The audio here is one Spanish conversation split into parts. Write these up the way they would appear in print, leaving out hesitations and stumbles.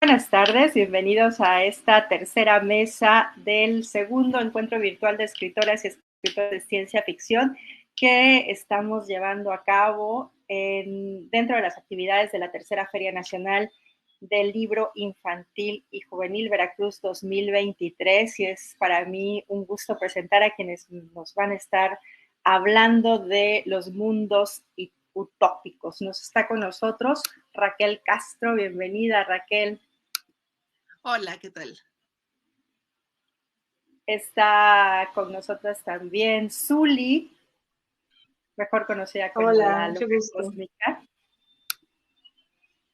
Buenas tardes, bienvenidos a esta tercera mesa del segundo encuentro virtual de escritoras y escritores de ciencia ficción que estamos llevando a cabo dentro de las actividades de la tercera Feria Nacional del Libro Infantil y Juvenil Veracruz 2023, y es para mí un gusto presentar a quienes nos van a estar hablando de los mundos utópicos. Nos está con nosotros Raquel Castro. Bienvenida, Raquel. Hola, ¿qué tal? Está con nosotros también Zuli, mejor conocida como la Loca Cósmica.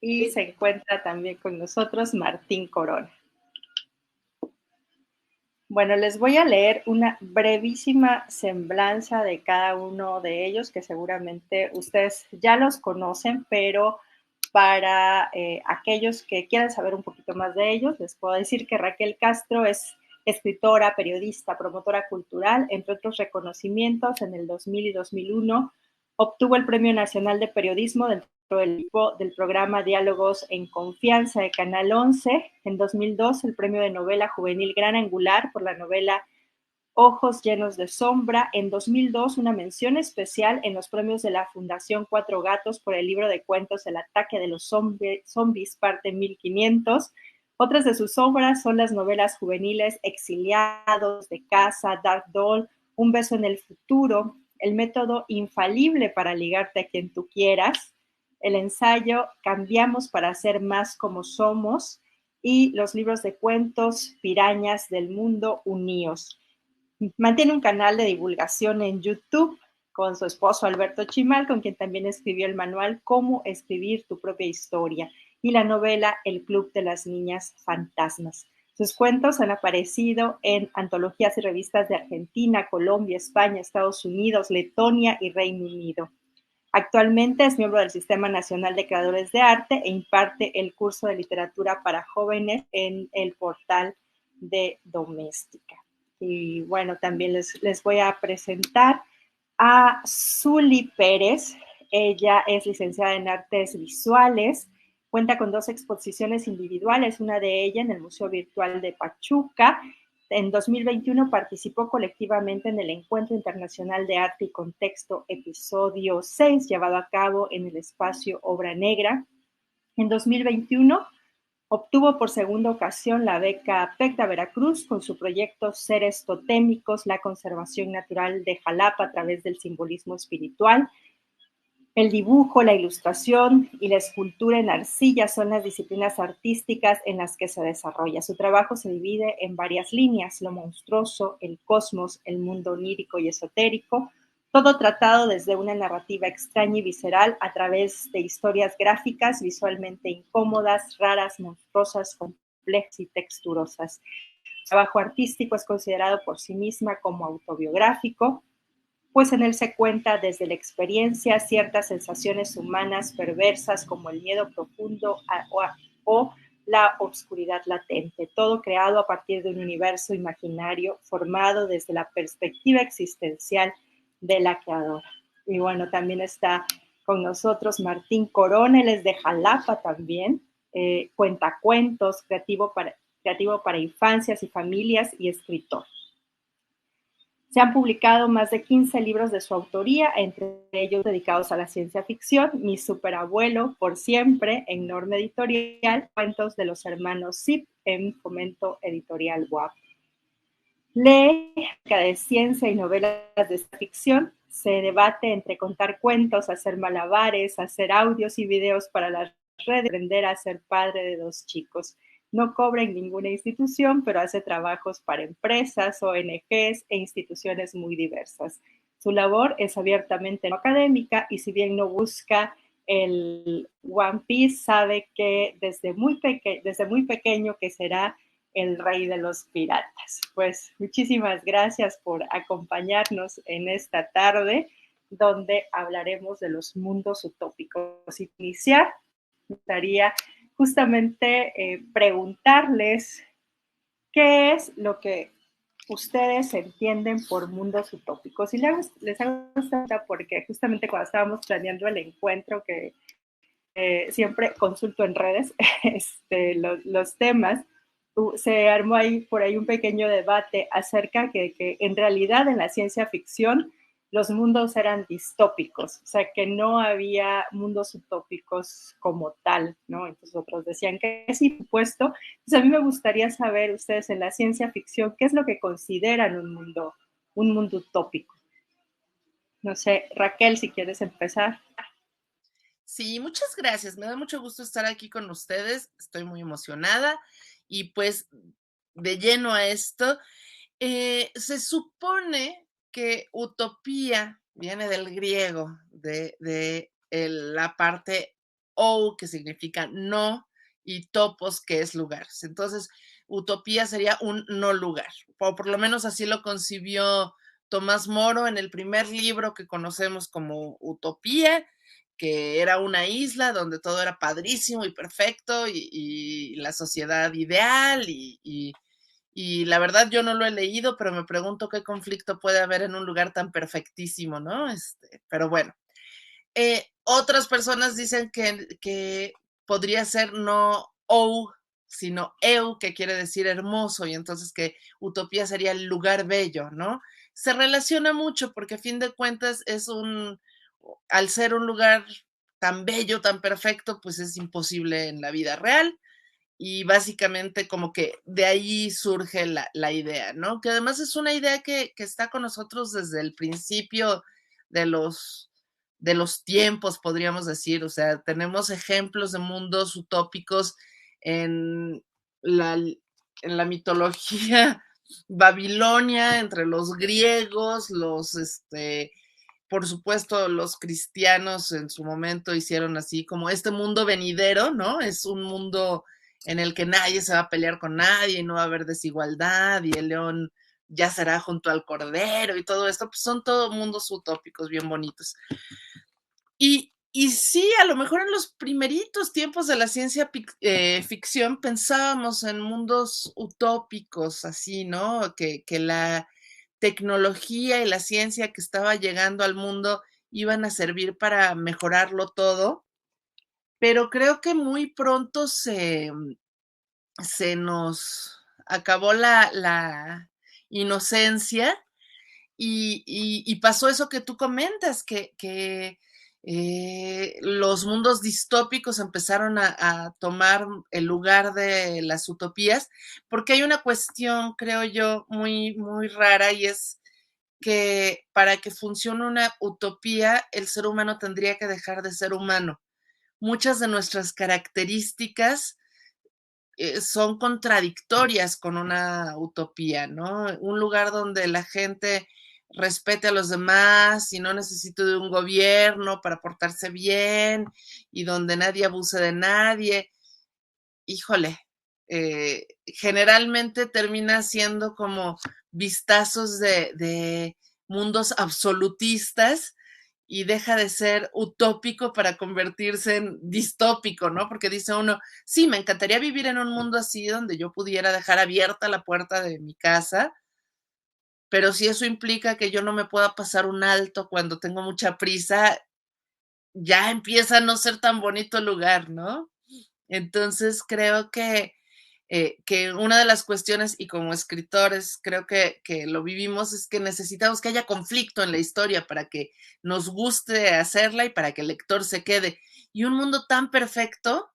Y se encuentra también con nosotros Martín Corona. Bueno, les voy a leer una brevísima semblanza de cada uno de ellos, que seguramente ustedes ya los conocen, pero para aquellos que quieran saber un poquito más de ellos, les puedo decir que Raquel Castro es escritora, periodista, promotora cultural, entre otros reconocimientos. En el 2000 y 2001 obtuvo el Premio Nacional de Periodismo dentro del equipo del programa Diálogos en Confianza de Canal 11. En 2002, el Premio de Novela Juvenil Gran Angular por la novela Ojos Llenos de Sombra. En 2002, una mención especial en los premios de la Fundación Cuatro Gatos por el libro de cuentos El ataque de los zombies, parte 1500. Otras de sus obras son las novelas juveniles Exiliados, De Casa, Dark Doll, Un beso en el futuro, El método infalible para ligarte a quien tú quieras, el ensayo Cambiamos para ser más como somos, y los libros de cuentos Pirañas del mundo, uníos. Mantiene un canal de divulgación en YouTube con su esposo Alberto Chimal, con quien también escribió el manual Cómo escribir tu propia historia y la novela El Club de las Niñas Fantasmas. Sus cuentos han aparecido en antologías y revistas de Argentina, Colombia, España, Estados Unidos, Letonia y Reino Unido. Actualmente es miembro del Sistema Nacional de Creadores de Arte e imparte el curso de literatura para jóvenes en el portal de Doméstica. Y bueno, también les voy a presentar a Zuli Pérez. Ella es licenciada en Artes Visuales, cuenta con 2 exposiciones individuales, una de ellas en el Museo Virtual de Pachuca. En 2021 participó colectivamente en el Encuentro Internacional de Arte y Contexto, episodio 6, llevado a cabo en el espacio Obra Negra. En 2021 obtuvo por segunda ocasión la beca PECTA Veracruz con su proyecto Seres Totémicos, la conservación natural de Jalapa a través del simbolismo espiritual. El dibujo, la ilustración y la escultura en arcilla son las disciplinas artísticas en las que se desarrolla. Su trabajo se divide en varias líneas: lo monstruoso, el cosmos, el mundo onírico y esotérico, todo tratado desde una narrativa extraña y visceral a través de historias gráficas, visualmente incómodas, raras, monstruosas, complejas y texturosas. El trabajo artístico es considerado por sí misma como autobiográfico, pues en él se cuenta desde la experiencia ciertas sensaciones humanas perversas como el miedo profundo o la obscuridad latente, todo creado a partir de un universo imaginario formado desde la perspectiva existencial de la creadora. Y bueno, también está con nosotros Martín Corona, él es de Jalapa también, cuentacuentos, creativo para infancias y familias y escritor. Se han publicado más de 15 libros de su autoría, entre ellos dedicados a la ciencia ficción: Mi superabuelo, Por siempre, en Norma Editorial, cuentos de los hermanos Zip, en Fomento Editorial WAP. Lee de ciencia y novelas de ficción, se debate entre contar cuentos, hacer malabares, hacer audios y videos para las redes, aprender a ser padre de 2 chicos. No cobra en ninguna institución, pero hace trabajos para empresas, ONGs e instituciones muy diversas. Su labor es abiertamente no académica y si bien no busca el One Piece, sabe que desde muy pequeño que será el rey de los piratas. Pues muchísimas gracias por acompañarnos en esta tarde donde hablaremos de los mundos utópicos. Iniciar, me gustaría justamente preguntarles qué es lo que ustedes entienden por mundos utópicos. Y les hago esta pregunta porque justamente cuando estábamos planeando el encuentro, que siempre consulto en redes los temas, se armó ahí por ahí un pequeño debate acerca de que en realidad en la ciencia ficción los mundos eran distópicos, o sea que no había mundos utópicos como tal, ¿no? Entonces otros decían que sí, supuesto. Entonces a mí me gustaría saber ustedes en la ciencia ficción qué es lo que consideran un mundo utópico. No sé, Raquel, si quieres empezar. Sí, muchas gracias. Me da mucho gusto estar aquí con ustedes. Estoy muy emocionada y pues de lleno a esto. Se supone que utopía viene del griego, la parte ou, que significa no, y topos, que es lugares. Entonces, utopía sería un no lugar, o por lo menos así lo concibió Tomás Moro en el primer libro que conocemos como Utopía, que era una isla donde todo era padrísimo y perfecto y la sociedad ideal y la verdad yo no lo he leído, pero me pregunto qué conflicto puede haber en un lugar tan perfectísimo, ¿no? Pero bueno. Otras personas dicen que podría ser no ou, sino eu, que quiere decir hermoso, y entonces que utopía sería el lugar bello, ¿no? Se relaciona mucho porque a fin de cuentas al ser un lugar tan bello, tan perfecto, pues es imposible en la vida real y básicamente como que de ahí surge la idea, ¿no? Que además es una idea que está con nosotros desde el principio de de los tiempos, podríamos decir. O sea, tenemos ejemplos de mundos utópicos en en la mitología babilonia, entre los griegos, por supuesto, los cristianos en su momento hicieron así como este mundo venidero, ¿no? Es un mundo en el que nadie se va a pelear con nadie y no va a haber desigualdad y el león ya será junto al cordero y todo esto, pues son todos mundos utópicos bien bonitos. Y sí, a lo mejor en los primeritos tiempos de la ciencia ficción pensábamos en mundos utópicos, así, ¿no? Que la tecnología y la ciencia que estaba llegando al mundo iban a servir para mejorarlo todo, pero creo que muy pronto se nos acabó la inocencia y pasó eso que tú comentas, que los mundos distópicos empezaron a tomar el lugar de las utopías, porque hay una cuestión, creo yo, muy rara y es que para que funcione una utopía, el ser humano tendría que dejar de ser humano. Muchas de nuestras características son contradictorias con una utopía, ¿no? Un lugar donde la gente respete a los demás y no necesite de un gobierno para portarse bien y donde nadie abuse de nadie. Híjole, generalmente termina siendo como vistazos de mundos absolutistas y deja de ser utópico para convertirse en distópico, ¿no? Porque dice uno, sí, me encantaría vivir en un mundo así donde yo pudiera dejar abierta la puerta de mi casa, pero si eso implica que yo no me pueda pasar un alto cuando tengo mucha prisa, ya empieza a no ser tan bonito el lugar, ¿no? Entonces creo que una de las cuestiones, y como escritores creo que lo vivimos, es que necesitamos que haya conflicto en la historia para que nos guste hacerla y para que el lector se quede. Y un mundo tan perfecto,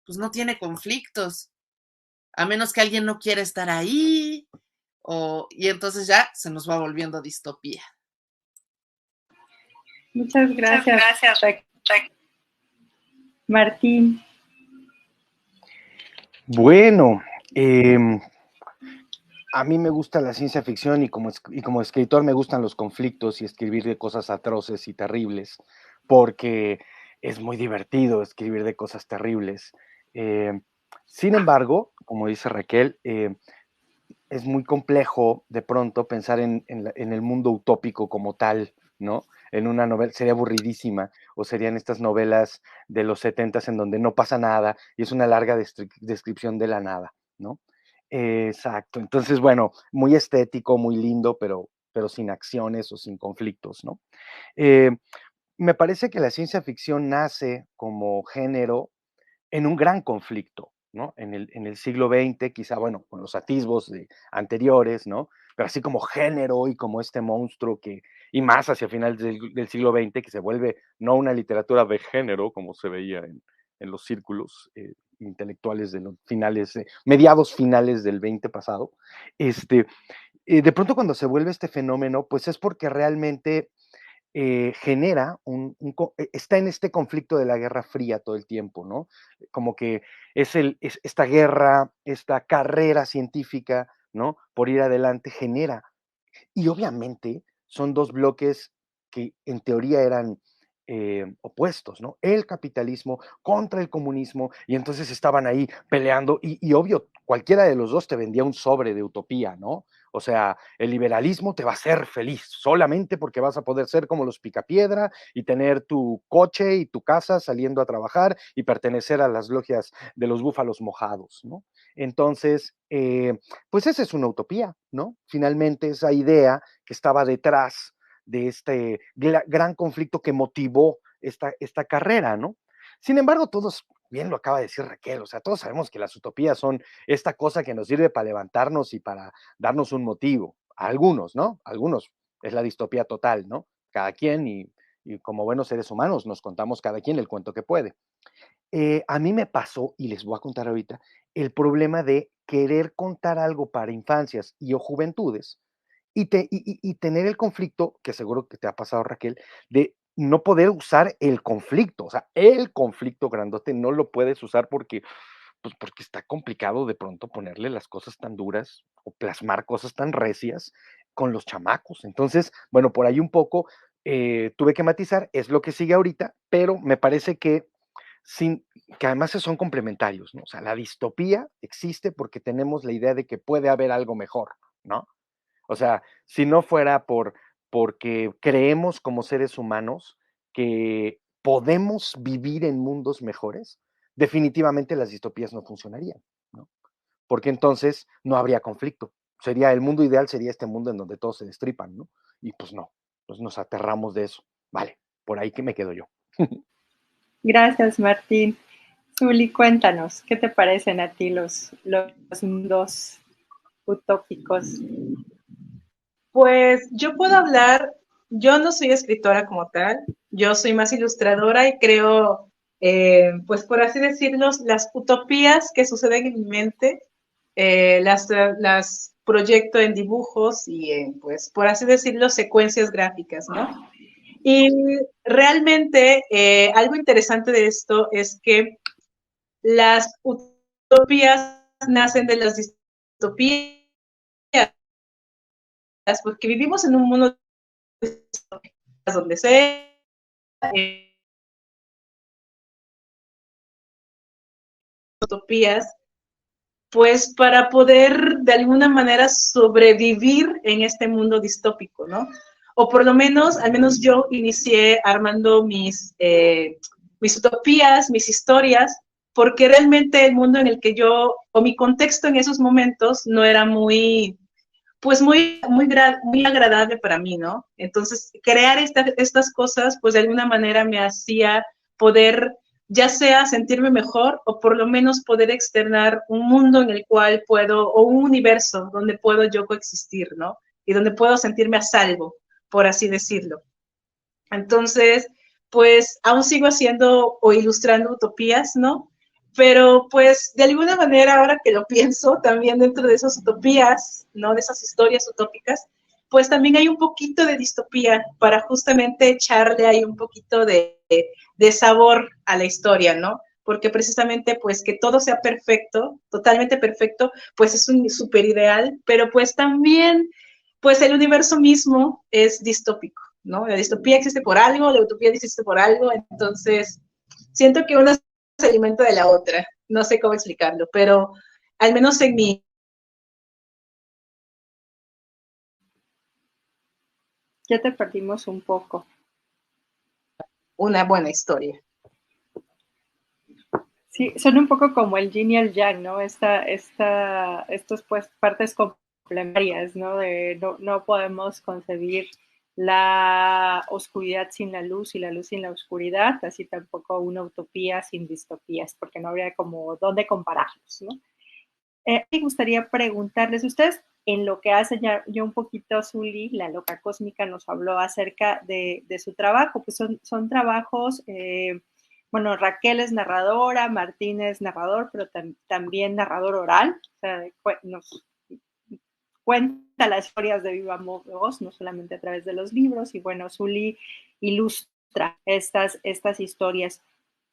pues no tiene conflictos, a menos que alguien no quiera estar ahí, y entonces ya se nos va volviendo distopía. Muchas gracias, Martín. Bueno, a mí me gusta la ciencia ficción y como escritor me gustan los conflictos y escribir de cosas atroces y terribles, porque es muy divertido escribir de cosas terribles. Eh, Sin embargo, como dice Raquel, es muy complejo de pronto pensar en el mundo utópico como tal, ¿no? En una novela, sería aburridísima, o serían estas novelas de los 70 en donde no pasa nada y es una larga descripción de la nada, ¿no? Exacto. Entonces, bueno, muy estético, muy lindo, pero sin acciones o sin conflictos, ¿no? Eh, Me parece que la ciencia ficción nace como género en un gran conflicto, ¿no? En el siglo XX, quizá, bueno, con los atisbos anteriores, ¿no? Pero así como género y como este monstruo y más hacia finales del siglo XX, que se vuelve no una literatura de género, como se veía en los círculos intelectuales de los finales, mediados finales del XX pasado, este, de pronto cuando se vuelve este fenómeno, pues es porque realmente genera está en este conflicto de la Guerra Fría todo el tiempo, ¿no? Como que es esta guerra, esta carrera científica, ¿no? Por ir adelante genera. Y obviamente son dos bloques que en teoría eran opuestos, ¿no? El capitalismo contra el comunismo, y entonces estaban ahí peleando, y obvio, cualquiera de los dos te vendía un sobre de utopía, ¿no? O sea, el liberalismo te va a hacer feliz solamente porque vas a poder ser como los Picapiedra y tener tu coche y tu casa saliendo a trabajar y pertenecer a las logias de los búfalos mojados, ¿no? Entonces, pues esa es una utopía, ¿no? Finalmente esa idea que estaba detrás de este gran conflicto que motivó esta carrera, ¿no? Sin embargo, todos, bien lo acaba de decir Raquel, o sea, todos sabemos que las utopías son esta cosa que nos sirve para levantarnos y para darnos un motivo. A algunos, ¿no? A algunos es la distopía total, ¿no? Cada quien y como buenos seres humanos nos contamos cada quien el cuento que puede. A mí me pasó, y les voy a contar ahorita, el problema de querer contar algo para infancias y o juventudes y tener el conflicto, que seguro que te ha pasado, Raquel, de no poder usar el conflicto, o sea, el conflicto grandote no lo puedes usar porque, pues porque está complicado de pronto ponerle las cosas tan duras o plasmar cosas tan recias con los chamacos. Entonces, bueno, por ahí un poco tuve que matizar, es lo que sigue ahorita, pero me parece sin, que además son complementarios, ¿no? O sea, la distopía existe porque tenemos la idea de que puede haber algo mejor, ¿no? O sea, si no fuera porque creemos como seres humanos que podemos vivir en mundos mejores, definitivamente las distopías no funcionarían, ¿no? Porque entonces no habría conflicto. El mundo ideal sería este mundo en donde todos se destripan, ¿no? Y pues no, pues nos aterramos de eso. Vale, por ahí que me quedo yo. Gracias, Martín. Zuli, cuéntanos, ¿qué te parecen a ti los mundos utópicos? Pues yo puedo hablar, yo no soy escritora como tal, yo soy más ilustradora y creo, pues por así decirlo, las utopías que suceden en mi mente, las proyecto en dibujos y en, pues por así decirlo, secuencias gráficas, ¿no? Y realmente algo interesante de esto es que las utopías nacen de las distopías, porque vivimos en un mundo donde sea utopías, pues para poder de alguna manera sobrevivir en este mundo distópico, ¿no? O por lo menos, al menos yo inicié armando mis utopías, mis historias, porque realmente el mundo en el que yo, o mi contexto en esos momentos no era muy, pues muy agradable para mí, ¿no? Entonces, crear estas cosas, pues de alguna manera me hacía poder, ya sea sentirme mejor o por lo menos poder externar un mundo en el cual puedo, o un universo donde puedo yo coexistir, ¿no? Y donde puedo sentirme a salvo, por así decirlo. Entonces, pues aún sigo haciendo o ilustrando utopías, ¿no? Pero pues de alguna manera, ahora que lo pienso, también dentro de esas utopías, ¿no? De esas historias utópicas, pues también hay un poquito de distopía para justamente echarle ahí un poquito de sabor a la historia, ¿no? porque precisamente pues que todo sea perfecto, totalmente perfecto, pues es un súper ideal, pero pues también pues el universo mismo es distópico, ¿no? La distopía existe por algo, la utopía existe por algo, entonces siento que una se alimenta de la otra, no sé cómo explicarlo, pero al menos en mi... Ya te perdimos un poco. Una buena historia. Sí, son un poco como el yin y el yang, ¿no? Estos pues partes complementarias, ¿no? No podemos concebir la oscuridad sin la luz y la luz sin la oscuridad, así tampoco una utopía sin distopías, porque no habría como dónde compararlos, ¿no? Me gustaría preguntarles, ustedes en lo que hacen ya un poquito, Zuli, la loca cósmica nos habló acerca de su trabajo, pues son trabajos, bueno, Raquel es narradora, Martín es narrador, pero también narrador oral, o sea, nos cuenta las historias de viva voz, no solamente a través de los libros, y bueno, Zuli ilustra estas historias.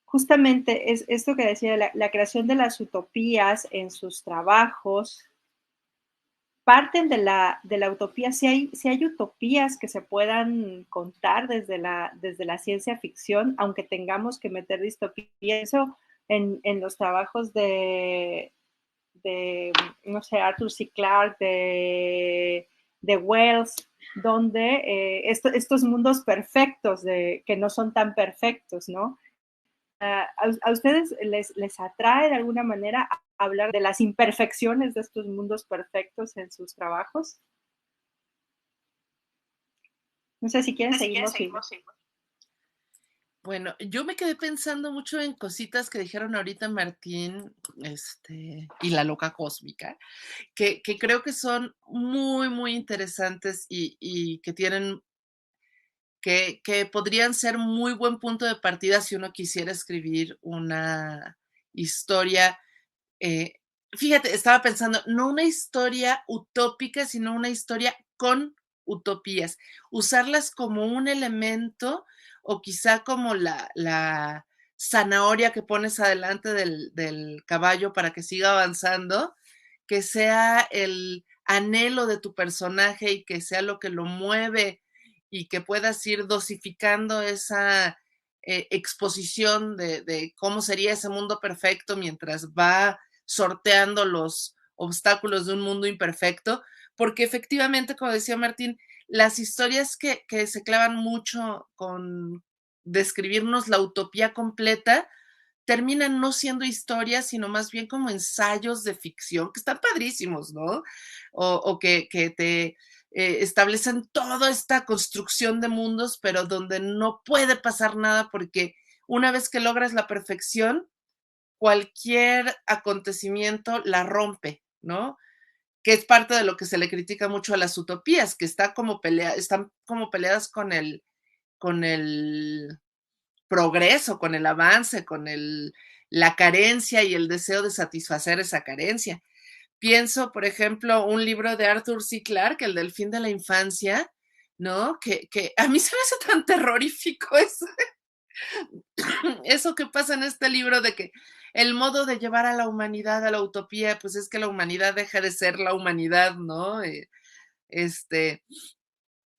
Justamente es esto que decía, la creación de las utopías en sus trabajos, parten de la utopía, si hay utopías que se puedan contar desde la ciencia ficción, aunque tengamos que meter distopía, eso en los trabajos no sé, Arthur C. Clarke, de Wells, donde estos mundos perfectos, que no son tan perfectos, ¿no? ¿A ustedes les atrae de alguna manera hablar de las imperfecciones de estos mundos perfectos en sus trabajos? No sé si quieren, seguimos. Bueno, yo me quedé pensando mucho en cositas que dijeron ahorita Martín, y la loca cósmica, que creo que son muy, muy interesantes y que tienen, que podrían ser muy buen punto de partida si uno quisiera escribir una historia. Fíjate, estaba pensando, no una historia utópica, sino una historia con utopías. Usarlas como un elemento o quizá como la zanahoria que pones adelante del caballo para que siga avanzando, que sea el anhelo de tu personaje y que sea lo que lo mueve y que puedas ir dosificando esa exposición de cómo sería ese mundo perfecto mientras va sorteando los obstáculos de un mundo imperfecto, porque efectivamente, como decía Martín, las historias que se clavan mucho con describirnos la utopía completa terminan no siendo historias, sino más bien como ensayos de ficción, que están padrísimos, ¿no? O que te establecen toda esta construcción de mundos, pero donde no puede pasar nada porque una vez que logras la perfección, cualquier acontecimiento la rompe, ¿no? Que es parte de lo que se le critica mucho a las utopías, que están como peleadas con el progreso, con el avance, con la carencia y el deseo de satisfacer esa carencia. Pienso, por ejemplo, un libro de Arthur C. Clarke, el del fin de la infancia, ¿no? Que a mí se me hace tan terrorífico eso que pasa en este libro de que el modo de llevar a la humanidad a la utopía, pues es que la humanidad deja de ser la humanidad, ¿no?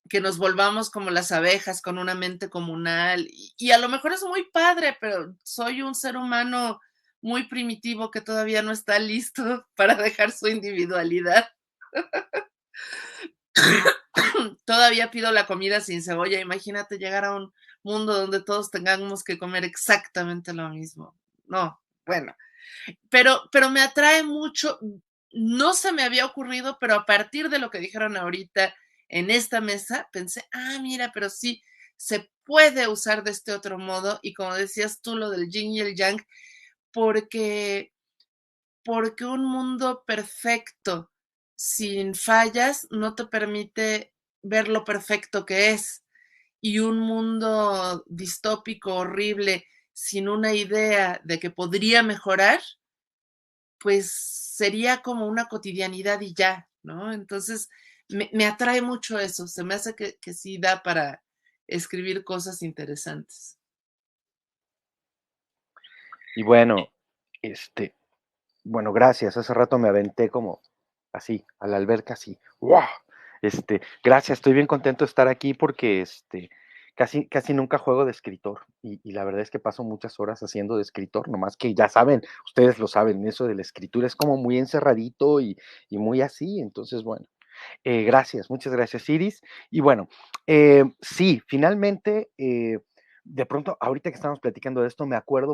Que nos volvamos como las abejas con una mente comunal y a lo mejor es muy padre, pero soy un ser humano muy primitivo que todavía no está listo para dejar su individualidad. Todavía pido la comida sin cebolla. Imagínate llegar a un mundo donde todos tengamos que comer exactamente lo mismo. No, bueno, pero me atrae mucho. No se me había ocurrido, pero a partir de lo que dijeron ahorita en esta mesa, pensé, mira, pero sí, se puede usar de este otro modo. Y como decías tú, lo del yin y el yang, porque un mundo perfecto sin fallas no te permite ver lo perfecto que es. Y un mundo distópico, horrible, sin una idea de que podría mejorar, pues sería como una cotidianidad y ya, ¿no? Entonces, me atrae mucho eso, se me hace que sí da para escribir cosas interesantes. Y bueno, bueno, gracias. Hace rato me aventé como así, a la alberca, así. ¡Wow! Gracias, estoy bien contento de estar aquí porque casi nunca juego de escritor. Y la verdad es que paso muchas horas haciendo de escritor, nomás que ya saben, ustedes lo saben, eso de la escritura es como muy encerradito y muy así. Entonces, bueno, gracias, muchas gracias, Iris. Y bueno, sí, finalmente, de pronto, ahorita que estamos platicando de esto, me acordé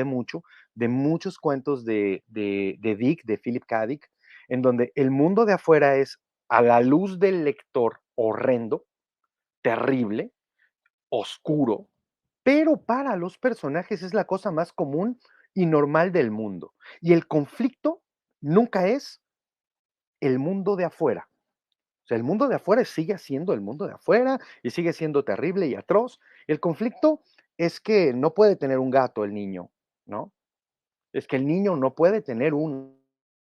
mucho de muchos cuentos de Dick, de Philip K. Dick, en donde el mundo de afuera es a la luz del lector horrendo, terrible, oscuro, pero para los personajes es la cosa más común y normal del mundo. Y el conflicto nunca es el mundo de afuera. O sea, el mundo de afuera sigue siendo el mundo de afuera y sigue siendo terrible y atroz. El conflicto es que no puede tener un gato el niño, ¿no? Es que el niño no puede tener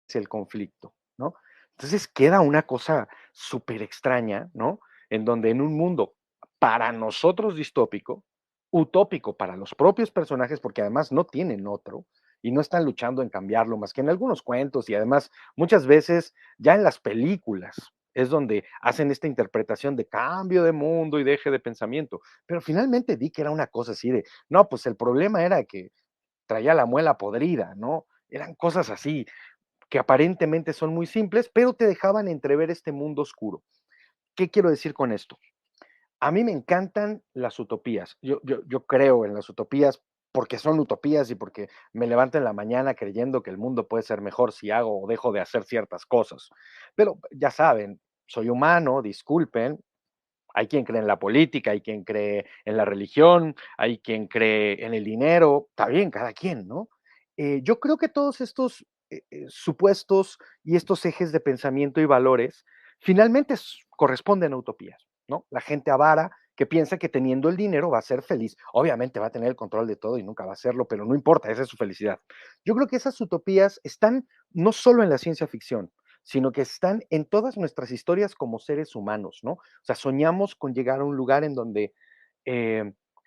es el conflicto, ¿no? Entonces queda una cosa súper extraña, ¿no? En donde en un mundo para nosotros distópico, utópico para los propios personajes, porque además no tienen otro y no están luchando en cambiarlo más que en algunos cuentos y además muchas veces ya en las películas es donde hacen esta interpretación de cambio de mundo y deje de pensamiento. Pero finalmente Dick era una cosa así de, no, pues el problema era que traía la muela podrida, ¿no? Eran cosas así que aparentemente son muy simples, pero te dejaban entrever este mundo oscuro. ¿Qué quiero decir con esto? A mí me encantan las utopías. Yo creo en las utopías porque son utopías y porque me levanto en la mañana creyendo que el mundo puede ser mejor si hago o dejo de hacer ciertas cosas. Pero ya saben, soy humano, disculpen, hay quien cree en la política, hay quien cree en la religión, hay quien cree en el dinero, está bien, cada quien, ¿no? Yo creo que todos estos supuestos y estos ejes de pensamiento y valores finalmente corresponden a utopías, ¿no? La gente avara que piensa que teniendo el dinero va a ser feliz. Obviamente va a tener el control de todo y nunca va a serlo, pero no importa, esa es su felicidad. Yo creo que esas utopías están no solo en la ciencia ficción, sino que están en todas nuestras historias como seres humanos, ¿no? O sea, soñamos con llegar a un lugar en donde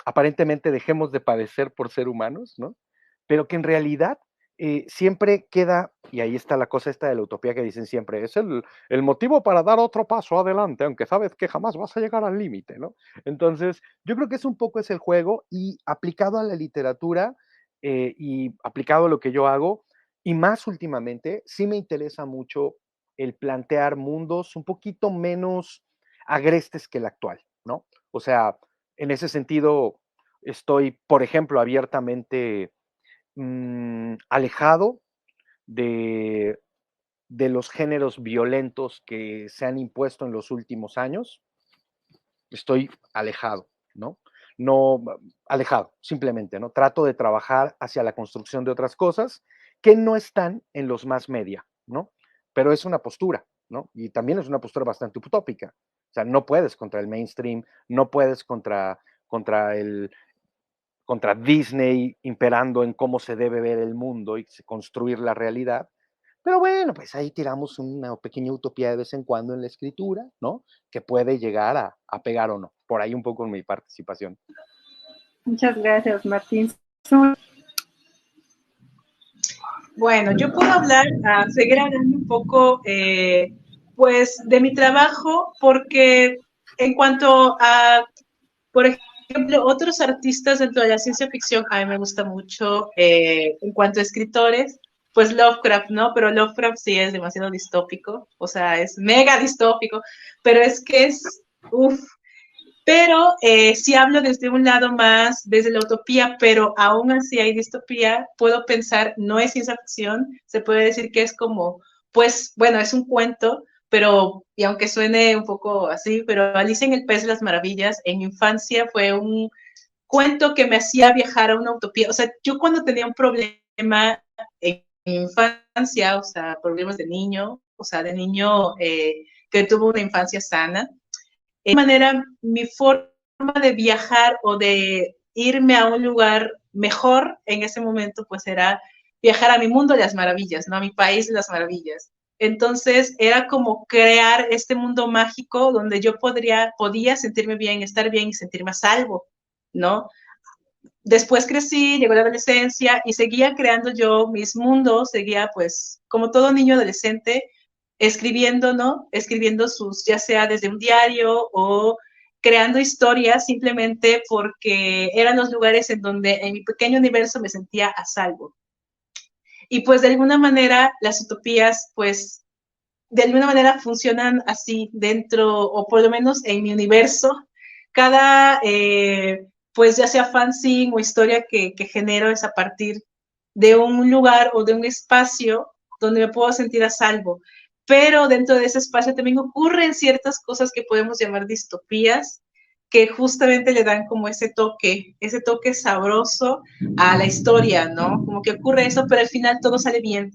aparentemente dejemos de padecer por ser humanos, ¿no? Pero que en realidad siempre queda, y ahí está la cosa esta de la utopía que dicen siempre, es el motivo para dar otro paso adelante, aunque sabes que jamás vas a llegar al límite, ¿no? Entonces, yo creo que es un poco ese el juego y aplicado a la literatura y aplicado a lo que yo hago, y más últimamente, sí me interesa mucho el plantear mundos un poquito menos agrestes que el actual, ¿no? O sea, en ese sentido, estoy, por ejemplo, abiertamente alejado de, de los géneros violentos que se han impuesto en los últimos años. Estoy alejado, ¿no? No, alejado, simplemente, ¿no? Trato de trabajar hacia la construcción de otras cosas que no están en los más media, ¿no? Pero es una postura, ¿no? Y también es una postura bastante utópica. O sea, no puedes contra el mainstream, no puedes contra Disney imperando en cómo se debe ver el mundo y construir la realidad. Pero bueno, pues ahí tiramos una pequeña utopía de vez en cuando en la escritura, ¿no? Que puede llegar a pegar o no. Por ahí un poco en mi participación. Muchas gracias, Martín. Bueno, yo puedo hablar, seguir hablando un poco, pues, de mi trabajo, porque en cuanto a, por ejemplo, otros artistas dentro de la ciencia ficción, a mí me gusta mucho, en cuanto a escritores, pues Lovecraft, ¿no? Pero Lovecraft sí es demasiado distópico, o sea, es mega distópico, pero es que es, uff, pero si hablo desde un lado más, desde la utopía, pero aún así hay distopía, puedo pensar, no es ciencia ficción, se puede decir que es como, pues, bueno, es un cuento, pero, y aunque suene un poco así, pero Alicia en el País de las Maravillas, en mi infancia fue un cuento que me hacía viajar a una utopía. O sea, yo cuando tenía un problema en mi infancia, o sea, problemas de niño, o sea, de niño que tuvo una infancia sana, de manera, mi forma de viajar o de irme a un lugar mejor en ese momento, pues era viajar a mi mundo de las maravillas, ¿no? A mi país de las maravillas. Entonces, era como crear este mundo mágico donde yo podía sentirme bien, estar bien y sentirme a salvo, ¿no? después crecí, llegó la adolescencia y seguía creando yo mis mundos, seguía pues como todo niño adolescente escribiendo, ¿no? Escribiendo sus, ya sea desde un diario o creando historias simplemente porque eran los lugares en donde en mi pequeño universo me sentía a salvo. Y pues de alguna manera las utopías pues de alguna manera funcionan así dentro, o por lo menos en mi universo. Cada, pues ya sea fanzine o historia que genero es a partir de un lugar o de un espacio donde me puedo sentir a salvo. Pero dentro de ese espacio también ocurren ciertas cosas que podemos llamar distopías, que justamente le dan como ese toque sabroso a la historia, ¿no? Como que ocurre eso, pero al final todo sale bien.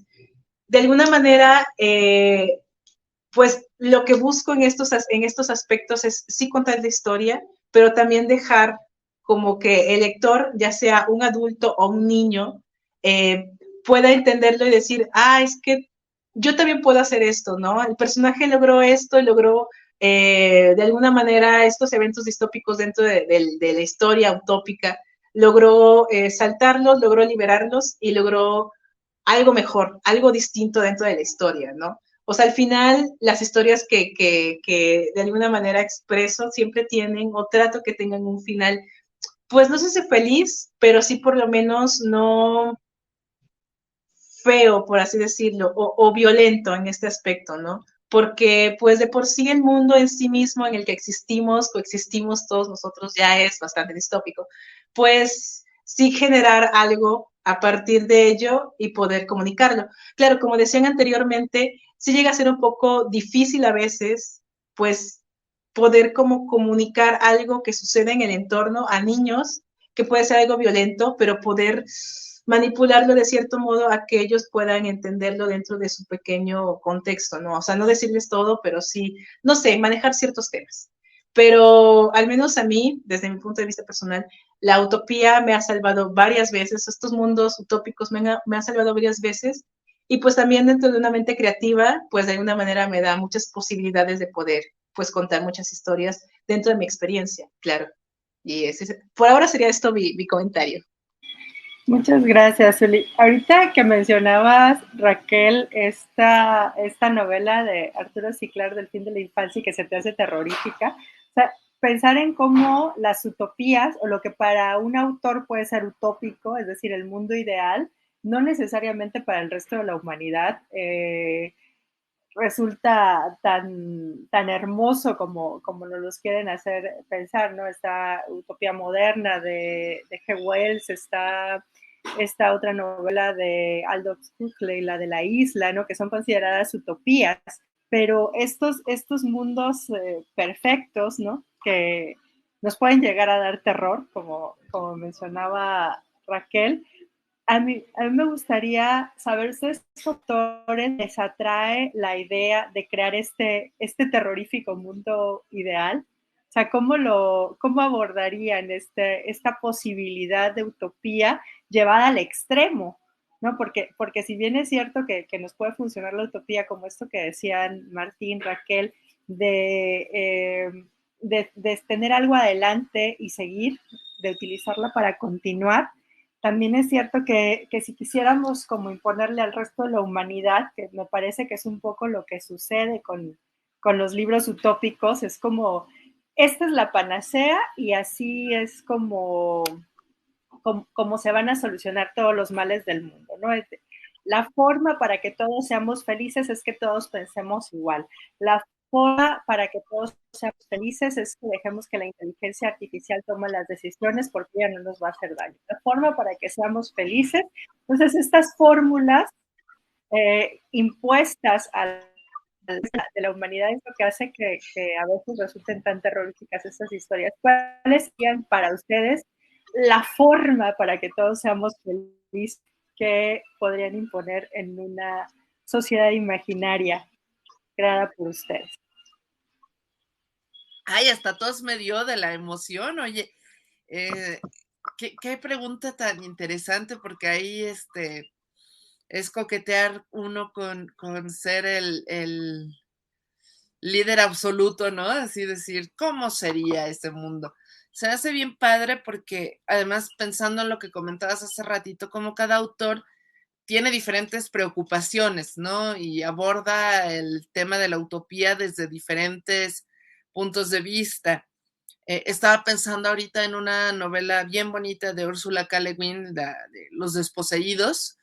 De alguna manera, pues lo que busco en estos aspectos es sí contar la historia, pero también dejar como que el lector, ya sea un adulto o un niño, pueda entenderlo y decir, es que yo también puedo hacer esto, ¿no? El personaje logró esto, logró de alguna manera estos eventos distópicos dentro de la historia utópica, logró saltarlos, logró liberarlos y logró algo mejor, algo distinto dentro de la historia, ¿no? O sea, al final, las historias que de alguna manera expreso siempre tienen o trato que tengan un final, pues no sé si feliz, pero sí por lo menos no feo, por así decirlo, o violento en este aspecto, ¿no? Porque pues de por sí el mundo en sí mismo en el que existimos, coexistimos todos nosotros, ya es bastante distópico. Pues sí generar algo a partir de ello y poder comunicarlo. Claro, como decían anteriormente, sí llega a ser un poco difícil a veces, pues poder como comunicar algo que sucede en el entorno a niños, que puede ser algo violento, pero poder manipularlo de cierto modo a que ellos puedan entenderlo dentro de su pequeño contexto, ¿no? O sea, no decirles todo, pero sí, no sé, manejar ciertos temas. Pero al menos a mí, desde mi punto de vista personal, la utopía me ha salvado varias veces, estos mundos utópicos me han salvado varias veces, y pues también dentro de una mente creativa, pues de alguna manera me da muchas posibilidades de poder, pues contar muchas historias dentro de mi experiencia, claro. Y por ahora sería esto mi comentario. Muchas gracias, Uli. Ahorita que mencionabas, Raquel, esta novela de Arturo C. Clarke del fin de la infancia y que se te hace terrorífica, o sea, pensar en cómo las utopías o lo que para un autor puede ser utópico, es decir, el mundo ideal, no necesariamente para el resto de la humanidad, resulta tan hermoso como nos los quieren hacer pensar, ¿no? Esta utopía moderna de G. Wells, está esta otra novela de Aldous Huxley, la de la isla, ¿no? Que son consideradas utopías, pero estos mundos perfectos, ¿no? Que nos pueden llegar a dar terror, como mencionaba Raquel. A mí me gustaría saber, ¿ustedes autores les atrae la idea de crear este terrorífico mundo ideal? O sea, ¿cómo abordarían esta posibilidad de utopía llevada al extremo? ¿No? Porque si bien es cierto que nos puede funcionar la utopía, como esto que decían Martín, Raquel, de tener algo adelante y seguir, de utilizarla para continuar, también es cierto que si quisiéramos como imponerle al resto de la humanidad, que me parece que es un poco lo que sucede con los libros utópicos, es como, esta es la panacea y así es como se van a solucionar todos los males del mundo, ¿no? La forma para que todos seamos felices es que todos pensemos igual. La forma para que todos seamos felices es que dejemos que la inteligencia artificial tome las decisiones porque ya no nos va a hacer daño. La forma para que seamos felices, entonces estas fórmulas impuestas de la humanidad es lo que hace que a veces resulten tan terroríficas estas historias. ¿Cuáles serían para ustedes la forma para que todos seamos felices que podrían imponer en una sociedad imaginaria creada por ustedes? Ay, hasta tos me dio de la emoción, oye. ¿Qué pregunta tan interesante? Porque ahí es coquetear uno con ser el líder absoluto, ¿no? Así decir, ¿cómo sería ese mundo? se hace bien padre porque además pensando en lo que comentabas hace ratito, como cada autor tiene diferentes preocupaciones, ¿no? Y aborda el tema de la utopía desde diferentes puntos de vista. Estaba pensando ahorita en una novela bien bonita de Ursula K. Le Guin, de Los Desposeídos,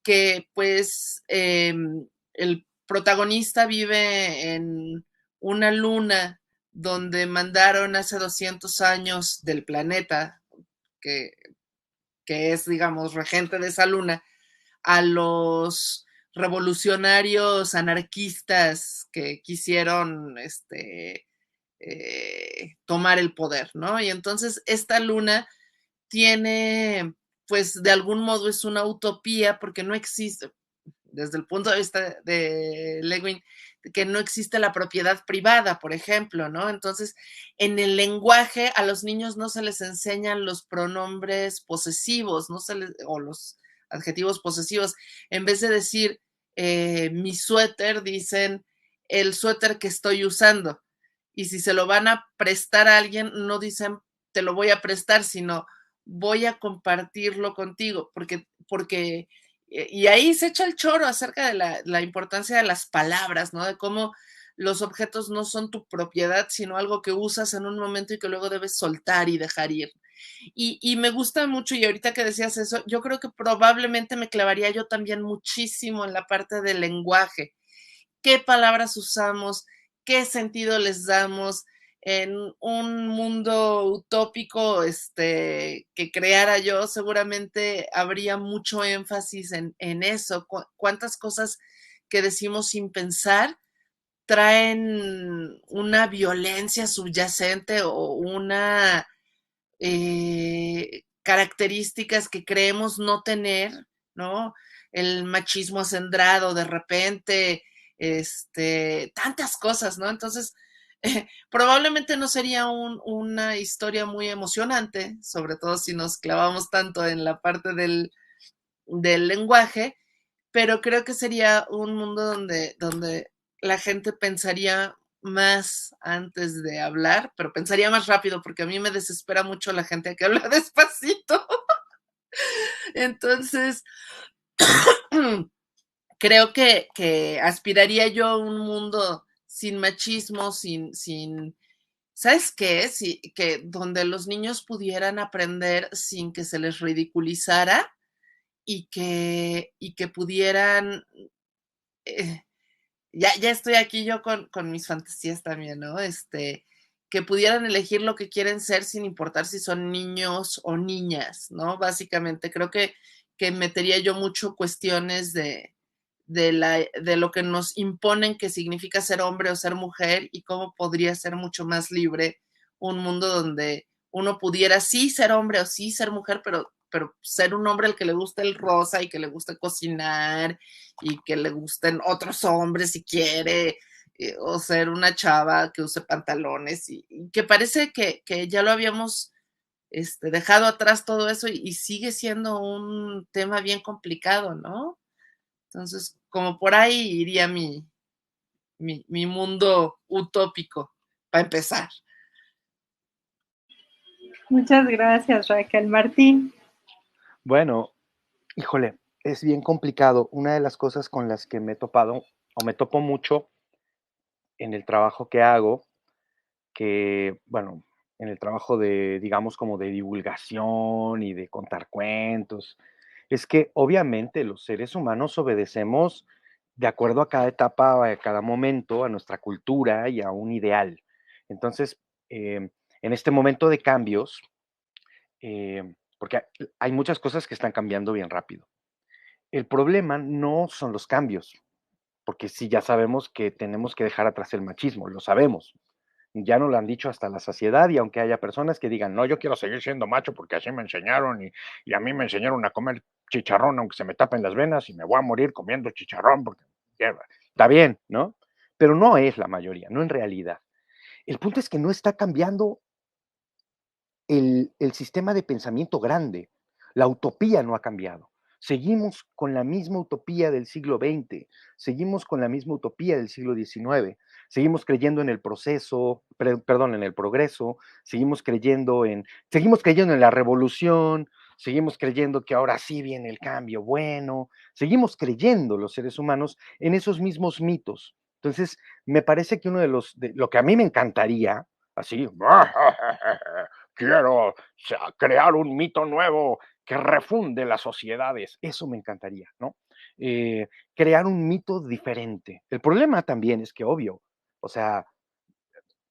que pues el protagonista vive en una luna donde mandaron hace 200 años del planeta, que, que es, digamos, regente de esa luna, a los revolucionarios anarquistas que quisieron tomar el poder, ¿no? Y entonces esta luna tiene, pues de algún modo es una utopía porque no existe, desde el punto de vista de Le Guin, que no existe la propiedad privada, por ejemplo, ¿no? Entonces, en el lenguaje a los niños no se les enseñan los pronombres posesivos, no se les, o los adjetivos posesivos. En vez de decir mi suéter, dicen el suéter que estoy usando. Y si se lo van a prestar a alguien, no dicen te lo voy a prestar, sino voy a compartirlo contigo, porque y ahí se echa el choro acerca de la importancia de las palabras, ¿no? De cómo los objetos no son tu propiedad, sino algo que usas en un momento y que luego debes soltar y dejar ir. Y me gusta mucho, y ahorita que decías eso, yo creo que probablemente me clavaría yo también muchísimo en la parte del lenguaje. ¿Qué palabras usamos? ¿Qué sentido les damos? En un mundo utópico que creara yo, seguramente habría mucho énfasis en eso. ¿Cuántas cosas que decimos sin pensar traen una violencia subyacente o una características que creemos no tener, ¿no? El machismo acendrado de repente, tantas cosas, ¿no? Entonces, probablemente no sería una historia muy emocionante, sobre todo si nos clavamos tanto en la parte del lenguaje, pero creo que sería un mundo donde la gente pensaría más antes de hablar, pero pensaría más rápido, porque a mí me desespera mucho la gente que habla despacito. Entonces, creo que aspiraría yo a un mundo sin machismo, sin ¿sabes qué? Sí, que donde los niños pudieran aprender sin que se les ridiculizara y que pudieran, ya estoy aquí yo con mis fantasías también, ¿no? Que pudieran elegir lo que quieren ser sin importar si son niños o niñas, ¿no? Básicamente, creo que metería yo mucho cuestiones de lo que nos imponen que significa ser hombre o ser mujer y cómo podría ser mucho más libre un mundo donde uno pudiera sí ser hombre o sí ser mujer, pero ser un hombre al que le gusta el rosa y que le gusta cocinar y que le gusten otros hombres si quiere, o ser una chava que use pantalones y que parece que ya lo habíamos dejado atrás todo eso y sigue siendo un tema bien complicado, ¿no? Entonces, como por ahí iría mi mundo utópico, para empezar. Muchas gracias, Raquel. Martín. Bueno, híjole, es bien complicado. Una de las cosas con las que me he topado, o me topo mucho en el trabajo que hago, que, bueno, en el trabajo de, digamos, como de divulgación y de contar cuentos, es que obviamente los seres humanos obedecemos de acuerdo a cada etapa, a cada momento, a nuestra cultura y a un ideal. Entonces, en este momento de cambios, porque hay muchas cosas que están cambiando bien rápido. El problema no son los cambios, porque sí ya sabemos que tenemos que dejar atrás el machismo, lo sabemos. Ya nos lo han dicho hasta la saciedad y aunque haya personas que digan, no, yo quiero seguir siendo macho porque así me enseñaron y a mí me enseñaron a comer chicharrón aunque se me tapen las venas y me voy a morir comiendo chicharrón porque está bien, ¿no? Pero no es la mayoría, no en realidad. El punto es que no está cambiando el sistema de pensamiento grande. La utopía no ha cambiado. Seguimos con la misma utopía del siglo XX, seguimos con la misma utopía del siglo XIX, seguimos creyendo en el proceso, perdón, en el progreso, seguimos creyendo en la revolución, seguimos creyendo que ahora sí viene el cambio bueno, seguimos creyendo los seres humanos en esos mismos mitos. Entonces, me parece que lo que a mí me encantaría, así, quiero crear un mito nuevo que refunde las sociedades, eso me encantaría, ¿no? Crear un mito diferente. El problema también es que, obvio, o sea,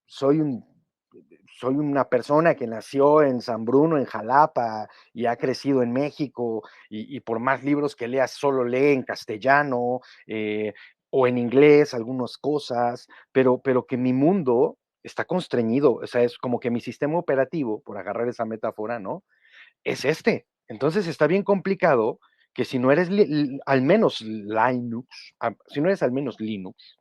soy una persona que nació en San Bruno, en Jalapa, y ha crecido en México, y por más libros que leas, solo lee en castellano, o en inglés algunas cosas, pero que mi mundo está constreñido, o sea, es como que mi sistema operativo, por agarrar esa metáfora, ¿no? Es este. Entonces está bien complicado que si no eres al menos Linux, si no eres al menos Linux,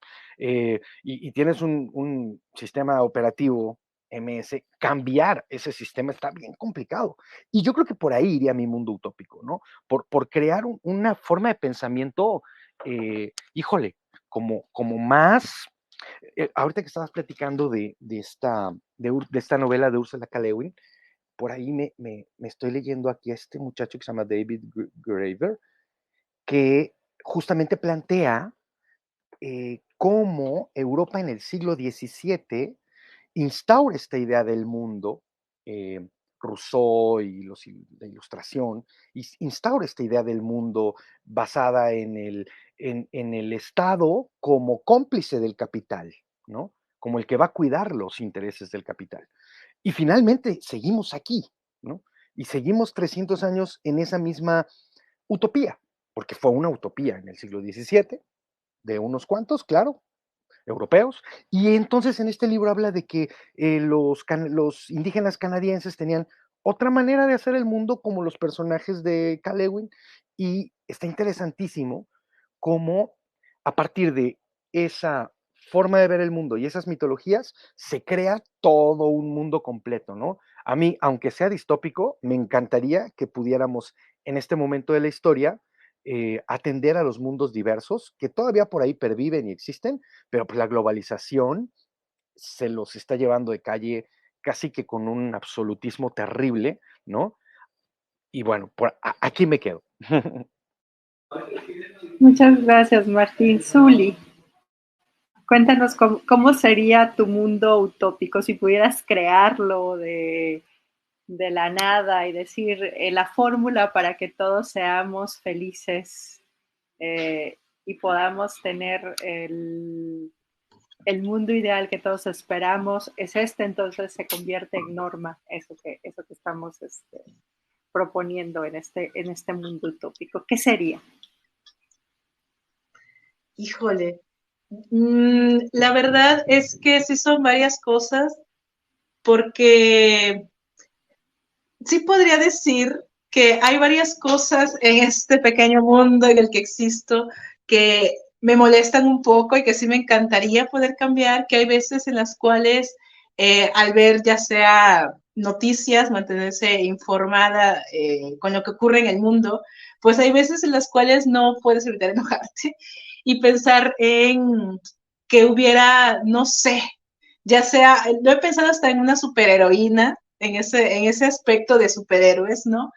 y tienes un sistema operativo MS, cambiar ese sistema está bien complicado. Y yo creo que por ahí iría mi mundo utópico, ¿no? Por crear una forma de pensamiento, híjole, como más, ahorita que estabas platicando de esta novela de Ursula K. Le Guin, por ahí me estoy leyendo aquí a este muchacho que se llama David Graeber, que justamente plantea cómo Europa en el siglo XVII instaura esta idea del mundo, Rousseau y la Ilustración, instaura esta idea del mundo basada en el Estado como cómplice del capital, ¿no? Como el que va a cuidar los intereses del capital. Y finalmente seguimos aquí, ¿no? Y seguimos 300 años en esa misma utopía, porque fue una utopía en el siglo XVII, de unos cuantos, claro, europeos. Y entonces en este libro habla de que los indígenas canadienses tenían otra manera de hacer el mundo, como los personajes de Cal Lewin, y está interesantísimo cómo a partir de esa forma de ver el mundo y esas mitologías se crea todo un mundo completo, ¿no? A mí, aunque sea distópico, me encantaría que pudiéramos en este momento de la historia atender a los mundos diversos que todavía por ahí perviven y existen, pero pues la globalización se los está llevando de calle casi que con un absolutismo terrible, ¿no? Y bueno, aquí me quedo. Muchas gracias, Martín. Zuli, cuéntanos cómo sería tu mundo utópico si pudieras crearlo de la nada y decir la fórmula para que todos seamos felices y podamos tener el mundo ideal que todos esperamos es entonces se convierte en norma, eso que estamos proponiendo en este mundo utópico. ¿Qué sería? Híjole, la verdad es que sí son varias cosas, porque sí podría decir que hay varias cosas en este pequeño mundo en el que existo que me molestan un poco y que sí me encantaría poder cambiar, que hay veces en las cuales al ver ya sea noticias, mantenerse informada con lo que ocurre en el mundo, pues hay veces en las cuales no puedes evitar enojarte y pensar en que hubiera, no sé, ya sea, lo he pensado hasta en una superheroína, en ese aspecto de superhéroes, ¿no?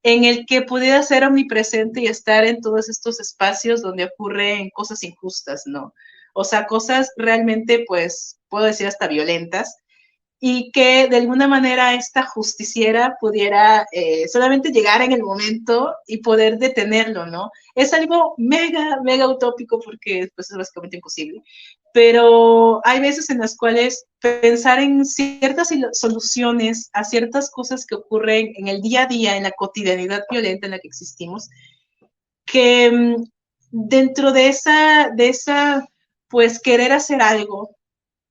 En el que pudiera ser omnipresente y estar en todos estos espacios donde ocurren cosas injustas, ¿no? O sea, cosas realmente, pues, puedo decir hasta violentas, y que de alguna manera esta justiciera pudiera solamente llegar en el momento y poder detenerlo, ¿no? Es algo mega, mega utópico porque pues, es básicamente imposible, pero hay veces en las cuales pensar en ciertas soluciones a ciertas cosas que ocurren en el día a día, en la cotidianidad violenta en la que existimos, que dentro de esa, pues querer hacer algo,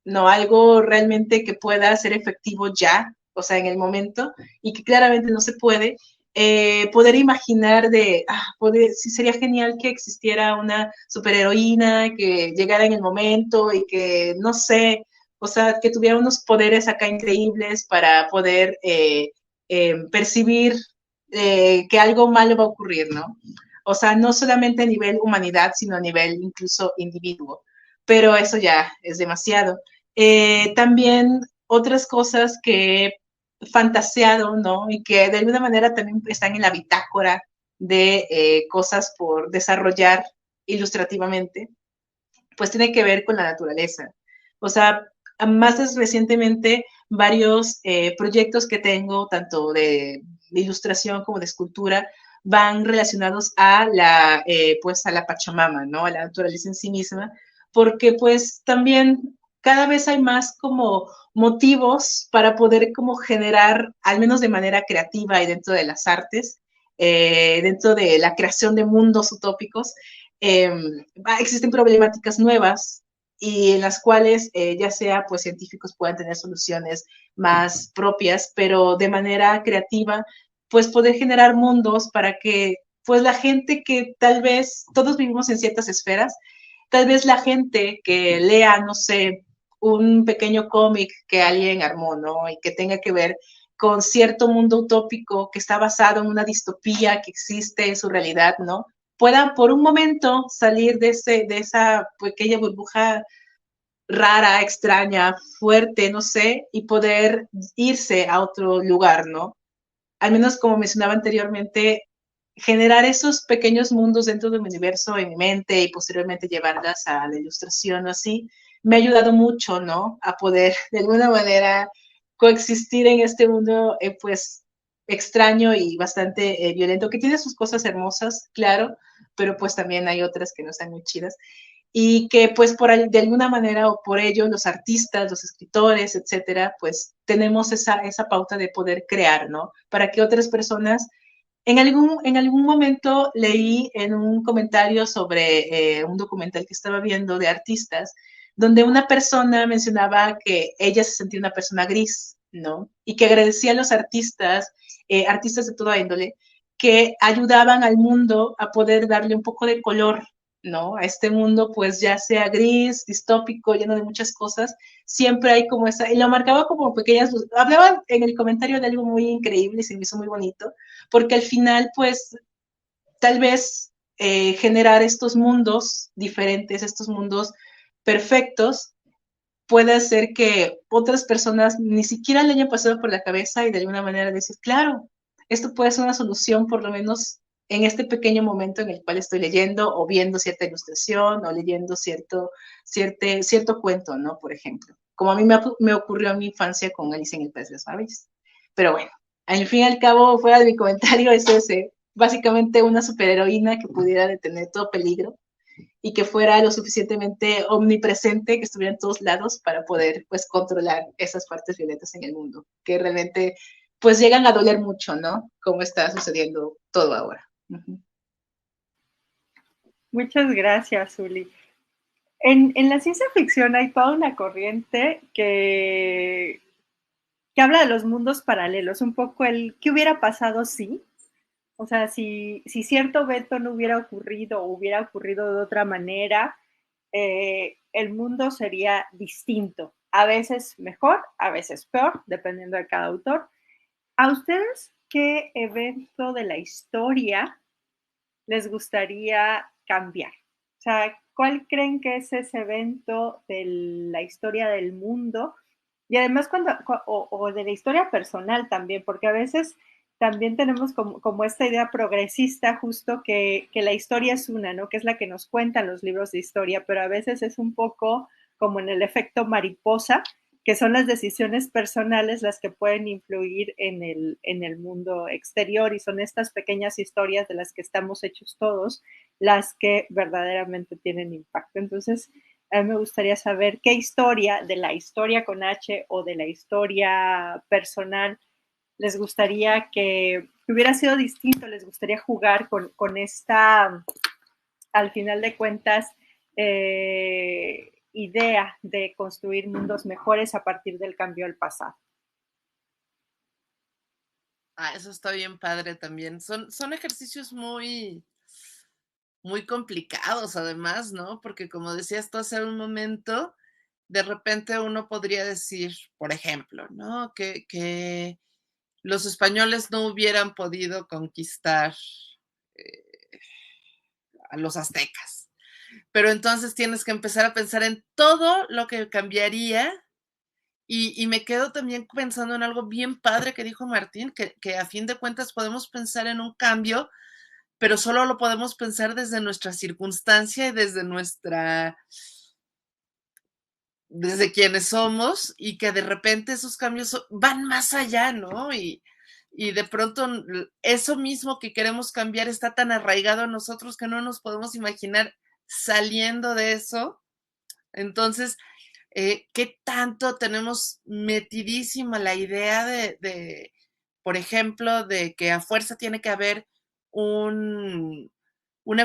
no algo realmente que pueda ser efectivo ya, o sea, en el momento, y que claramente no se puede, poder imaginar sí sería genial que existiera una superheroína que llegara en el momento y que, no sé, o sea, que tuviera unos poderes acá increíbles para poder percibir que algo malo va a ocurrir, ¿no? O sea, no solamente a nivel humanidad, sino a nivel incluso individuo. pero eso ya es demasiado. También otras cosas que he fantaseado, ¿no? Y que de alguna manera también están en la bitácora de cosas por desarrollar ilustrativamente, pues tiene que ver con la naturaleza. O sea, más recientemente varios proyectos que tengo, tanto de ilustración como de escultura, van relacionados a pues a la Pachamama, ¿no? A la naturaleza en sí misma, porque pues también cada vez hay más como motivos para poder como generar, al menos de manera creativa y dentro de las artes, dentro de la creación de mundos utópicos, eh, existen problemáticas nuevas y en las cuales ya sea pues científicos puedan tener soluciones más propias, pero de manera creativa, pues poder generar mundos para que pues la gente que tal vez todos vivimos en ciertas esferas, tal vez la gente que lea, no sé, un pequeño cómic que alguien armó, ¿no? Y que tenga que ver con cierto mundo utópico que está basado en una distopía que existe en su realidad, ¿no? Puedan por un momento salir de esa pequeña burbuja rara, extraña, fuerte, no sé, y poder irse a otro lugar, ¿no? Al menos como mencionaba anteriormente, generar esos pequeños mundos dentro de mi universo en mi mente y posteriormente llevarlas a la ilustración o así, me ha ayudado mucho, ¿no? A poder de alguna manera coexistir en este mundo, pues, extraño y bastante violento, que tiene sus cosas hermosas, claro, pero pues también hay otras que no están muy chidas y que pues de alguna manera o por ello los artistas, los escritores, etcétera, pues tenemos esa pauta de poder crear, ¿no? Para que otras personas, en algún momento leí en un comentario sobre un documental que estaba viendo de artistas, donde una persona mencionaba que ella se sentía una persona gris, ¿no? Y que agradecía a los artistas, artistas de toda índole, que ayudaban al mundo a poder darle un poco de color, ¿no? A este mundo, pues ya sea gris, distópico, lleno de muchas cosas, siempre hay como esa, y lo marcaba como pequeñas, hablaban en el comentario de algo muy increíble y se me hizo muy bonito, porque al final, pues, tal vez generar estos mundos diferentes, estos mundos perfectos, puede hacer que otras personas ni siquiera le hayan pasado por la cabeza y de alguna manera decir, claro, esto puede ser una solución por lo menos en este pequeño momento en el cual estoy leyendo o viendo cierta ilustración o leyendo cierto cuento, ¿no? Por ejemplo, como a mí me ocurrió en mi infancia con Alicia en el País de las Maravillas. Pero bueno, al fin y al cabo, fuera de mi comentario, es ese, básicamente una superheroína que pudiera detener todo peligro y que fuera lo suficientemente omnipresente, que estuviera en todos lados para poder pues controlar esas partes violentas en el mundo, que realmente pues llegan a doler mucho, ¿no? Como está sucediendo todo ahora. Muchas gracias, Uli. En la ciencia ficción hay toda una corriente que habla de los mundos paralelos, un poco el qué hubiera pasado si, o sea, si cierto evento no hubiera ocurrido o hubiera ocurrido de otra manera, el mundo sería distinto. A veces mejor, a veces peor, dependiendo de cada autor. ¿A ustedes qué evento de la historia les gustaría cambiar? O sea, ¿cuál creen que es ese evento de la historia del mundo? Y además, o de la historia personal también, porque a veces también tenemos como esta idea progresista justo que la historia es una, ¿no? Que es la que nos cuentan los libros de historia, pero a veces es un poco como en el efecto mariposa, que son las decisiones personales las que pueden influir en el mundo exterior y son estas pequeñas historias de las que estamos hechos todos las que verdaderamente tienen impacto. Entonces, a mí me gustaría saber qué historia, de la historia con H o de la historia personal, les gustaría que hubiera sido distinto, les gustaría jugar con esta, al final de cuentas, idea de construir mundos mejores a partir del cambio al pasado. Ah, eso está bien padre también. Son ejercicios muy, muy complicados además, ¿no? Porque como decías tú hace un momento, de repente uno podría decir, por ejemplo, ¿no? Que los españoles no hubieran podido conquistar a los aztecas. pero entonces tienes que empezar a pensar en todo lo que cambiaría. Y me quedo también pensando en algo bien padre que dijo Martín, que a fin de cuentas podemos pensar en un cambio, pero solo lo podemos pensar desde nuestra circunstancia y desde quienes somos, y que de repente esos cambios van más allá, ¿no? Y de pronto eso mismo que queremos cambiar está tan arraigado en nosotros que no nos podemos imaginar saliendo de eso. Entonces, ¿qué tanto tenemos metidísima la idea por ejemplo, de que a fuerza tiene que haber una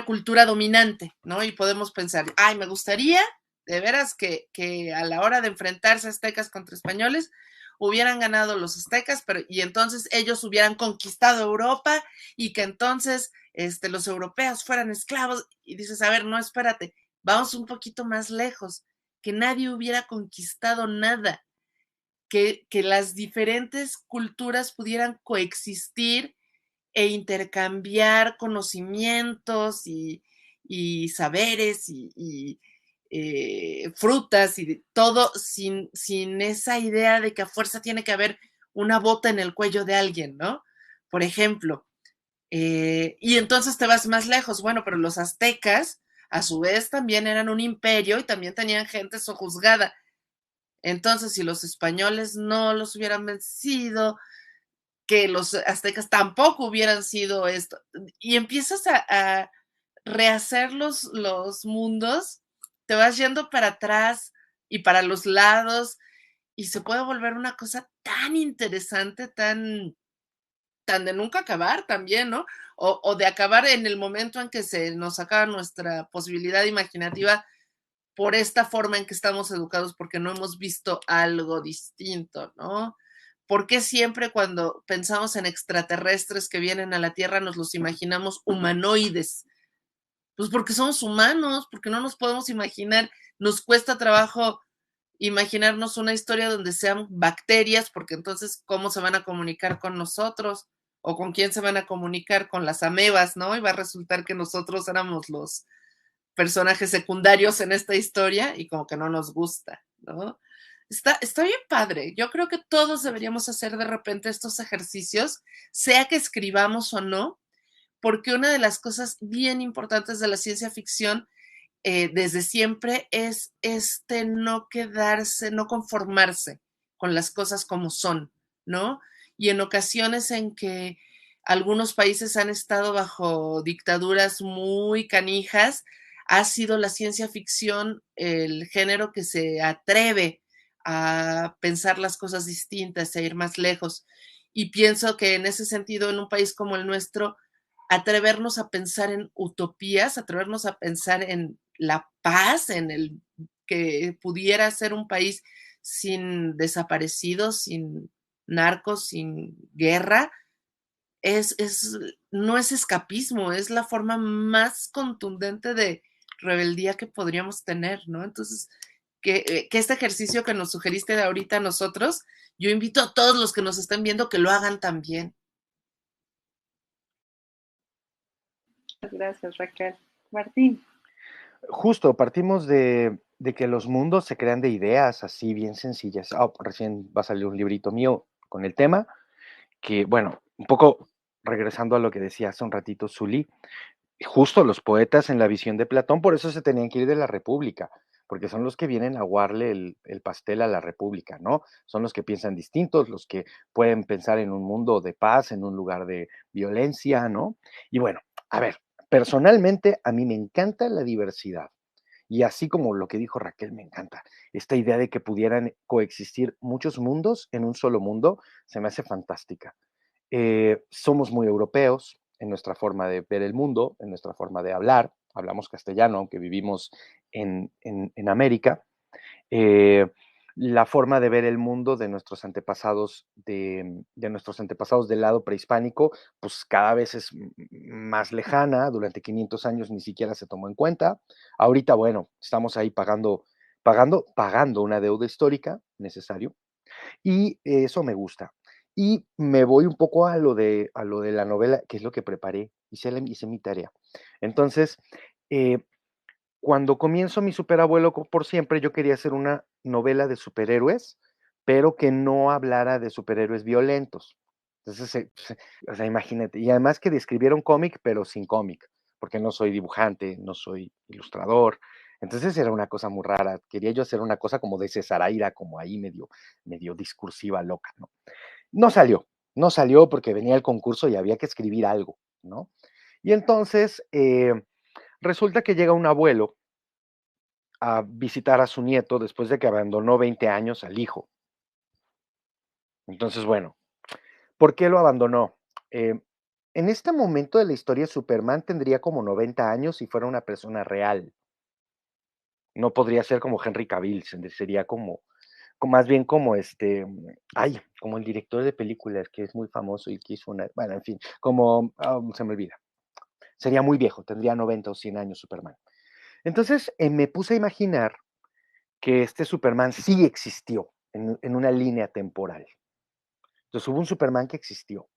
cultura dominante, ¿no? Y podemos pensar, ay, me gustaría de veras que a la hora de enfrentarse aztecas contra españoles hubieran ganado los aztecas, y entonces ellos hubieran conquistado Europa y que entonces los europeos fueran esclavos. Y dices, a ver, no, espérate, vamos un poquito más lejos, que nadie hubiera conquistado nada, que las diferentes culturas pudieran coexistir e intercambiar conocimientos y saberes frutas y todo sin esa idea de que a fuerza tiene que haber una bota en el cuello de alguien, ¿no? Por ejemplo, y entonces te vas más lejos. Bueno, pero los aztecas a su vez también eran un imperio y también tenían gente sojuzgada. Entonces, si los españoles no los hubieran vencido, que los aztecas tampoco hubieran sido esto. Y empiezas a rehacer los mundos, te vas yendo para atrás y para los lados, y se puede volver una cosa tan interesante, tan de nunca acabar también, ¿no? O de acabar en el momento en que se nos acaba nuestra posibilidad imaginativa por esta forma en que estamos educados, porque no hemos visto algo distinto, ¿no? ¿Por qué siempre cuando pensamos en extraterrestres que vienen a la Tierra nos los imaginamos humanoides? Pues porque somos humanos, porque no nos podemos imaginar, nos cuesta trabajo imaginarnos una historia donde sean bacterias, porque entonces, ¿cómo se van a comunicar con nosotros? ¿O con quién se van a comunicar? Con las amebas, ¿no? Y va a resultar que nosotros éramos los personajes secundarios en esta historia y como que no nos gusta, ¿no? Está bien padre. Yo creo que todos deberíamos hacer de repente estos ejercicios, sea que escribamos o no, porque una de las cosas bien importantes de la ciencia ficción desde siempre es no quedarse, no conformarse con las cosas como son, ¿no? Y en ocasiones en que algunos países han estado bajo dictaduras muy canijas, ha sido la ciencia ficción el género que se atreve a pensar las cosas distintas, a ir más lejos. Y pienso que en ese sentido, en un país como el nuestro, atrevernos a pensar en utopías, atrevernos a pensar en la paz, en el que pudiera ser un país sin desaparecidos, sin narcos, sin guerra, no es escapismo, es la forma más contundente de rebeldía que podríamos tener, ¿no? Entonces, que este ejercicio que nos sugeriste de ahorita a nosotros, yo invito a todos los que nos estén viendo que lo hagan también. Gracias, Raquel. Martín. Justo, partimos de que los mundos se crean de ideas así bien sencillas. Recién va a salir un librito mío con el tema, que bueno, un poco regresando a lo que decía hace un ratito Zuli, justo los poetas en la visión de Platón, por eso se tenían que ir de la República, porque son los que vienen a aguarle el pastel a la República, ¿no? Son los que piensan distintos, los que pueden pensar en un mundo de paz, en un lugar de violencia, ¿no? Y bueno, a ver, personalmente a mí me encanta la diversidad. Y así como lo que dijo Raquel, me encanta. Esta idea de que pudieran coexistir muchos mundos en un solo mundo se me hace fantástica. Somos muy europeos en nuestra forma de ver el mundo, en nuestra forma de hablar. Hablamos castellano, aunque vivimos en América. Eh, la forma de ver el mundo de nuestros antepasados, de nuestros antepasados del lado prehispánico, pues cada vez es más lejana. Durante 500 años ni siquiera se tomó en cuenta. Ahorita, bueno, estamos ahí pagando una deuda histórica, necesario, y eso me gusta. Y me voy un poco a lo de la novela, que es lo que preparé, hice mi tarea. Entonces, eh, cuando comienzo mi Superabuelo por siempre, yo quería hacer una novela de superhéroes, pero que no hablara de superhéroes violentos. Entonces, o sea, imagínate, y además que describiera un cómic, pero sin cómic, porque no soy dibujante, no soy ilustrador. Entonces era una cosa muy rara. Quería yo hacer una cosa como de Cesaraira, como ahí medio discursiva, loca, ¿no? No salió, no salió porque venía el concurso y había que escribir algo, ¿no? Y entonces resulta que llega un abuelo a visitar a su nieto después de que abandonó 20 años al hijo. Entonces, bueno, ¿por qué lo abandonó? En este momento de la historia, Superman tendría como 90 años si fuera una persona real. No podría ser como Henry Cavill, sería como más bien como como el director de películas que es muy famoso y que hizo bueno, en fin, como, se me olvida. Sería muy viejo, tendría 90 o 100 años Superman. Entonces me puse a imaginar que este Superman sí existió en una línea temporal. Entonces hubo un Superman que existió,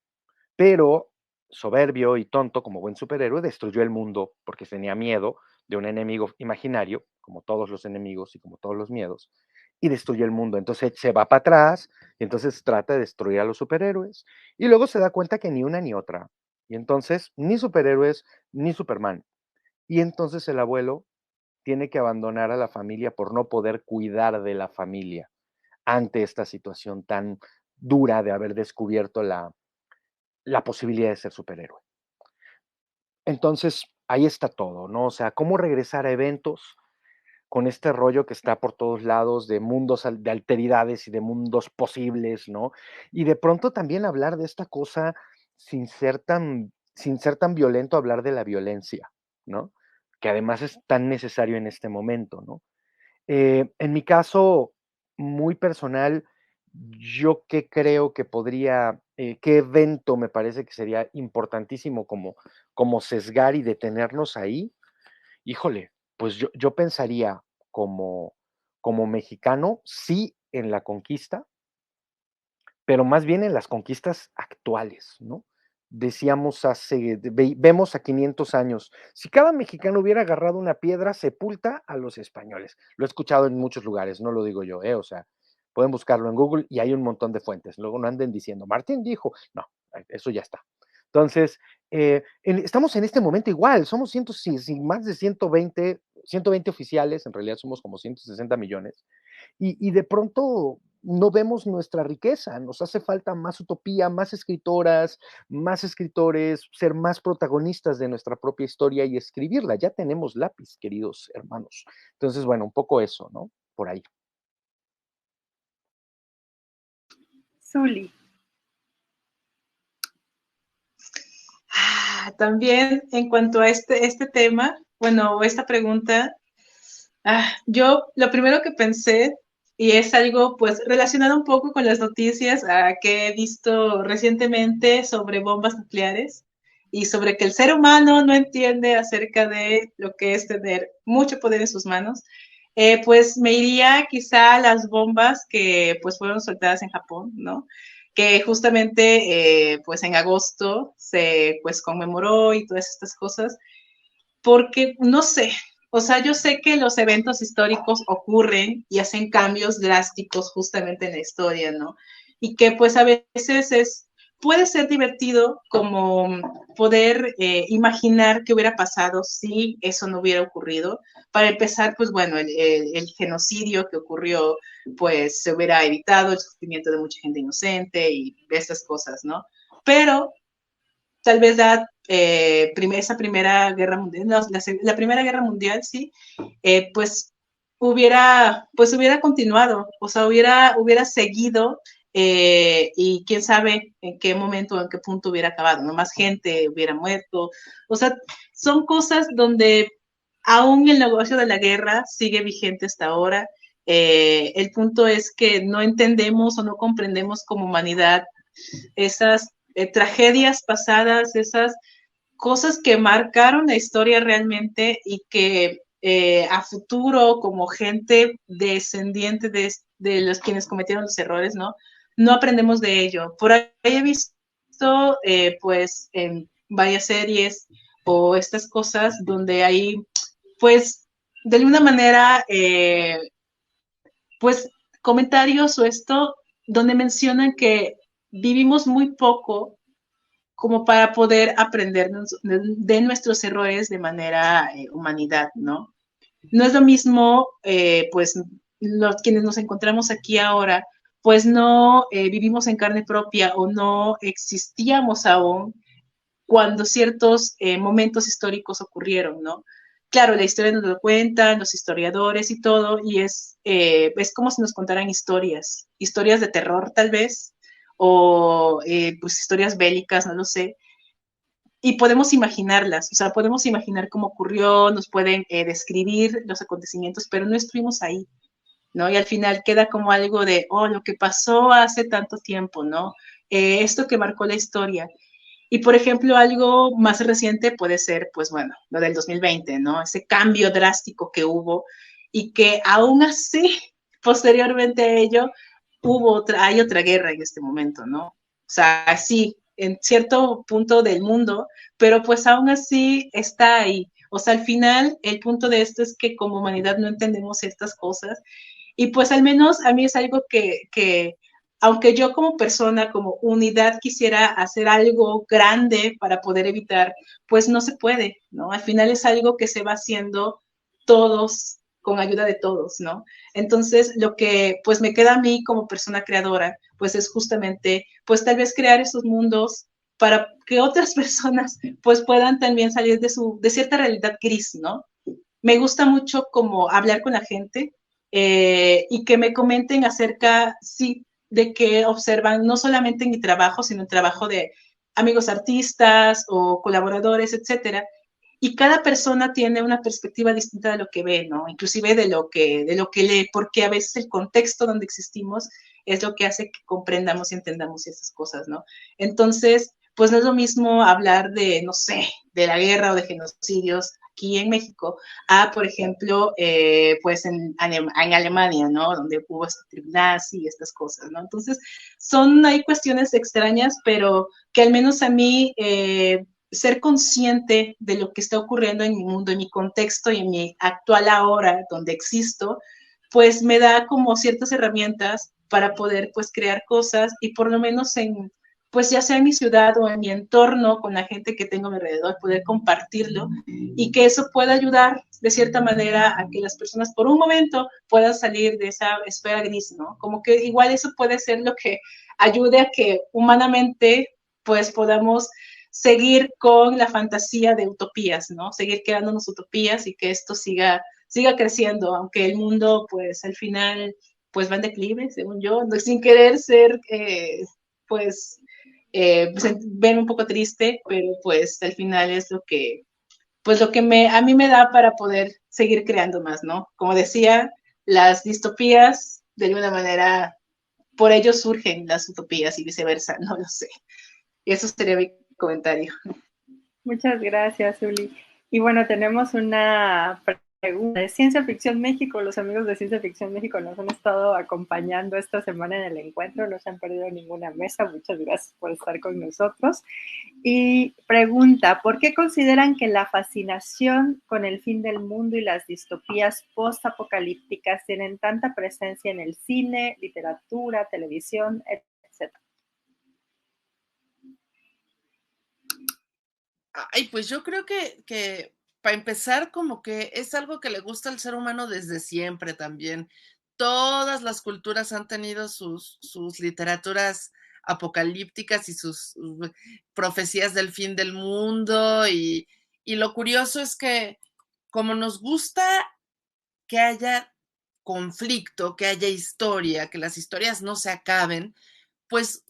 pero soberbio y tonto como buen superhéroe destruyó el mundo porque tenía miedo de un enemigo imaginario, como todos los enemigos y como todos los miedos, y destruyó el mundo. Entonces se va para atrás y entonces trata de destruir a los superhéroes y luego se da cuenta que ni una ni otra. Y entonces ni superhéroes ni Superman. Y entonces el abuelo tiene que abandonar a la familia por no poder cuidar de la familia ante esta situación tan dura de haber descubierto la posibilidad de ser superhéroe. Entonces, ahí está todo, ¿no? O sea, cómo regresar a eventos con este rollo que está por todos lados de mundos, de alteridades y de mundos posibles, ¿no? Y de pronto también hablar de esta cosa sin ser tan violento, hablar de la violencia, ¿no? Que además es tan necesario en este momento, ¿no? En mi caso, muy personal, yo qué creo que podría, qué evento me parece que sería importantísimo como sesgar y detenernos ahí. Híjole, pues yo pensaría como mexicano, sí en la conquista, pero más bien en las conquistas actuales, ¿no? Decíamos vemos a 500 años, si cada mexicano hubiera agarrado una piedra, sepulta a los españoles. Lo he escuchado en muchos lugares, no lo digo yo, o sea, pueden buscarlo en Google y hay un montón de fuentes. Luego no anden diciendo, Martín dijo, no, eso ya está. Entonces, estamos en este momento igual, somos más de 120 oficiales, en realidad somos como 160 millones, y de pronto no vemos nuestra riqueza, nos hace falta más utopía, más escritoras, más escritores, ser más protagonistas de nuestra propia historia y escribirla. Ya tenemos lápiz, queridos hermanos. Entonces, bueno, un poco eso, ¿no? Por ahí. Zuli. También en cuanto a este tema, bueno, esta pregunta, yo lo primero que pensé, y es algo pues relacionado un poco con las noticias que he visto recientemente sobre bombas nucleares y sobre que el ser humano no entiende acerca de lo que es tener mucho poder en sus manos, pues me iría quizá a las bombas que pues fueron soltadas en Japón, ¿no? Que justamente pues en agosto se pues conmemoró y todas estas cosas, porque no sé, o sea, yo sé que los eventos históricos ocurren y hacen cambios drásticos justamente en la historia, ¿no? Y que pues a veces puede ser divertido como poder imaginar qué hubiera pasado si eso no hubiera ocurrido. Para empezar, pues bueno, el genocidio que ocurrió, pues se hubiera evitado el sufrimiento de mucha gente inocente y estas cosas, ¿no? Pero tal vez esa primera guerra mundial, no, la primera guerra mundial, sí, pues hubiera continuado, o sea, hubiera seguido y quién sabe en qué momento o en qué punto hubiera acabado, ¿no? Más gente hubiera muerto, o sea, son cosas donde aún el negocio de la guerra sigue vigente hasta ahora. El punto es que no entendemos o no comprendemos como humanidad esas tragedias pasadas, esas cosas que marcaron la historia realmente y que a futuro, como gente descendiente de los quienes cometieron los errores, ¿no? No aprendemos de ello. Por ahí he visto, pues, en varias series o estas cosas donde hay, pues, de alguna manera, pues comentarios o esto donde mencionan que vivimos muy poco como para poder aprender de nuestros errores de manera humanidad, ¿no? No es lo mismo, pues, quienes nos encontramos aquí ahora, pues no vivimos en carne propia o no existíamos aún cuando ciertos momentos históricos ocurrieron, ¿no? Claro, la historia nos lo cuentan, los historiadores y todo, y es como si nos contaran historias de terror tal vez, o pues historias bélicas, no lo sé, y podemos imaginarlas, o sea, podemos imaginar cómo ocurrió, nos pueden describir los acontecimientos, pero no estuvimos ahí, ¿no? Y al final queda como algo de, oh, lo que pasó hace tanto tiempo, ¿no? Esto que marcó la historia. Y, por ejemplo, algo más reciente puede ser, pues bueno, lo del 2020, ¿no? Ese cambio drástico que hubo y que aún así, posteriormente a ello, hay otra guerra en este momento, ¿no? O sea, sí, en cierto punto del mundo, pero pues aún así está ahí. O sea, al final, el punto de esto es que como humanidad no entendemos ciertas cosas y pues al menos a mí es algo que aunque yo como persona, como unidad quisiera hacer algo grande para poder evitar, pues no se puede, ¿no? Al final es algo que se va haciendo todos, con ayuda de todos, ¿no? Entonces, lo que pues me queda a mí como persona creadora, pues es justamente, pues tal vez crear esos mundos para que otras personas pues puedan también salir de cierta realidad gris, ¿no? Me gusta mucho como hablar con la gente y que me comenten acerca, sí, de que observan no solamente en mi trabajo, sino en el trabajo de amigos artistas o colaboradores, etcétera. Y cada persona tiene una perspectiva distinta de lo que ve, ¿no? Inclusive de lo que lee, porque a veces el contexto donde existimos es lo que hace que comprendamos y entendamos esas cosas, ¿no? Entonces, pues no es lo mismo hablar de, no sé, de la guerra o de genocidios aquí en México, a, por ejemplo, pues en Alemania, ¿no? Donde hubo este tribunal y estas cosas, ¿no? Entonces, hay cuestiones extrañas, pero que al menos a mí ser consciente de lo que está ocurriendo en mi mundo, en mi contexto y en mi actual ahora, donde existo, pues me da como ciertas herramientas para poder pues crear cosas y por lo menos pues ya sea en mi ciudad o en mi entorno, con la gente que tengo a mi alrededor, poder compartirlo y que eso pueda ayudar de cierta manera a que las personas por un momento puedan salir de esa esfera gris, ¿no? Como que igual eso puede ser lo que ayude a que humanamente pues podamos seguir con la fantasía de utopías, ¿no? Seguir creándonos utopías y que esto siga creciendo, aunque el mundo pues al final pues va en declive, según yo, sin querer ser pues ven un poco triste, pero pues al final es lo que, pues lo que a mí me da para poder seguir creando más, ¿no? Como decía, las distopías, de alguna manera, por ello surgen las utopías y viceversa, no lo sé. Y eso sería mi comentario. Muchas gracias, Uli. Y bueno, tenemos una pregunta de Ciencia Ficción México. Los amigos de Ciencia Ficción México nos han estado acompañando esta semana en el encuentro, no se han perdido ninguna mesa. Muchas gracias por estar con nosotros. Y pregunta, ¿por qué consideran que la fascinación con el fin del mundo y las distopías post-apocalípticas tienen tanta presencia en el cine, literatura, televisión, etcétera? Ay, pues yo creo que para empezar, como que es algo que le gusta al ser humano desde siempre también. Todas las culturas han tenido sus literaturas apocalípticas y sus profecías del fin del mundo. Y lo curioso es que como nos gusta que haya conflicto, que haya historia, que las historias no se acaben, pues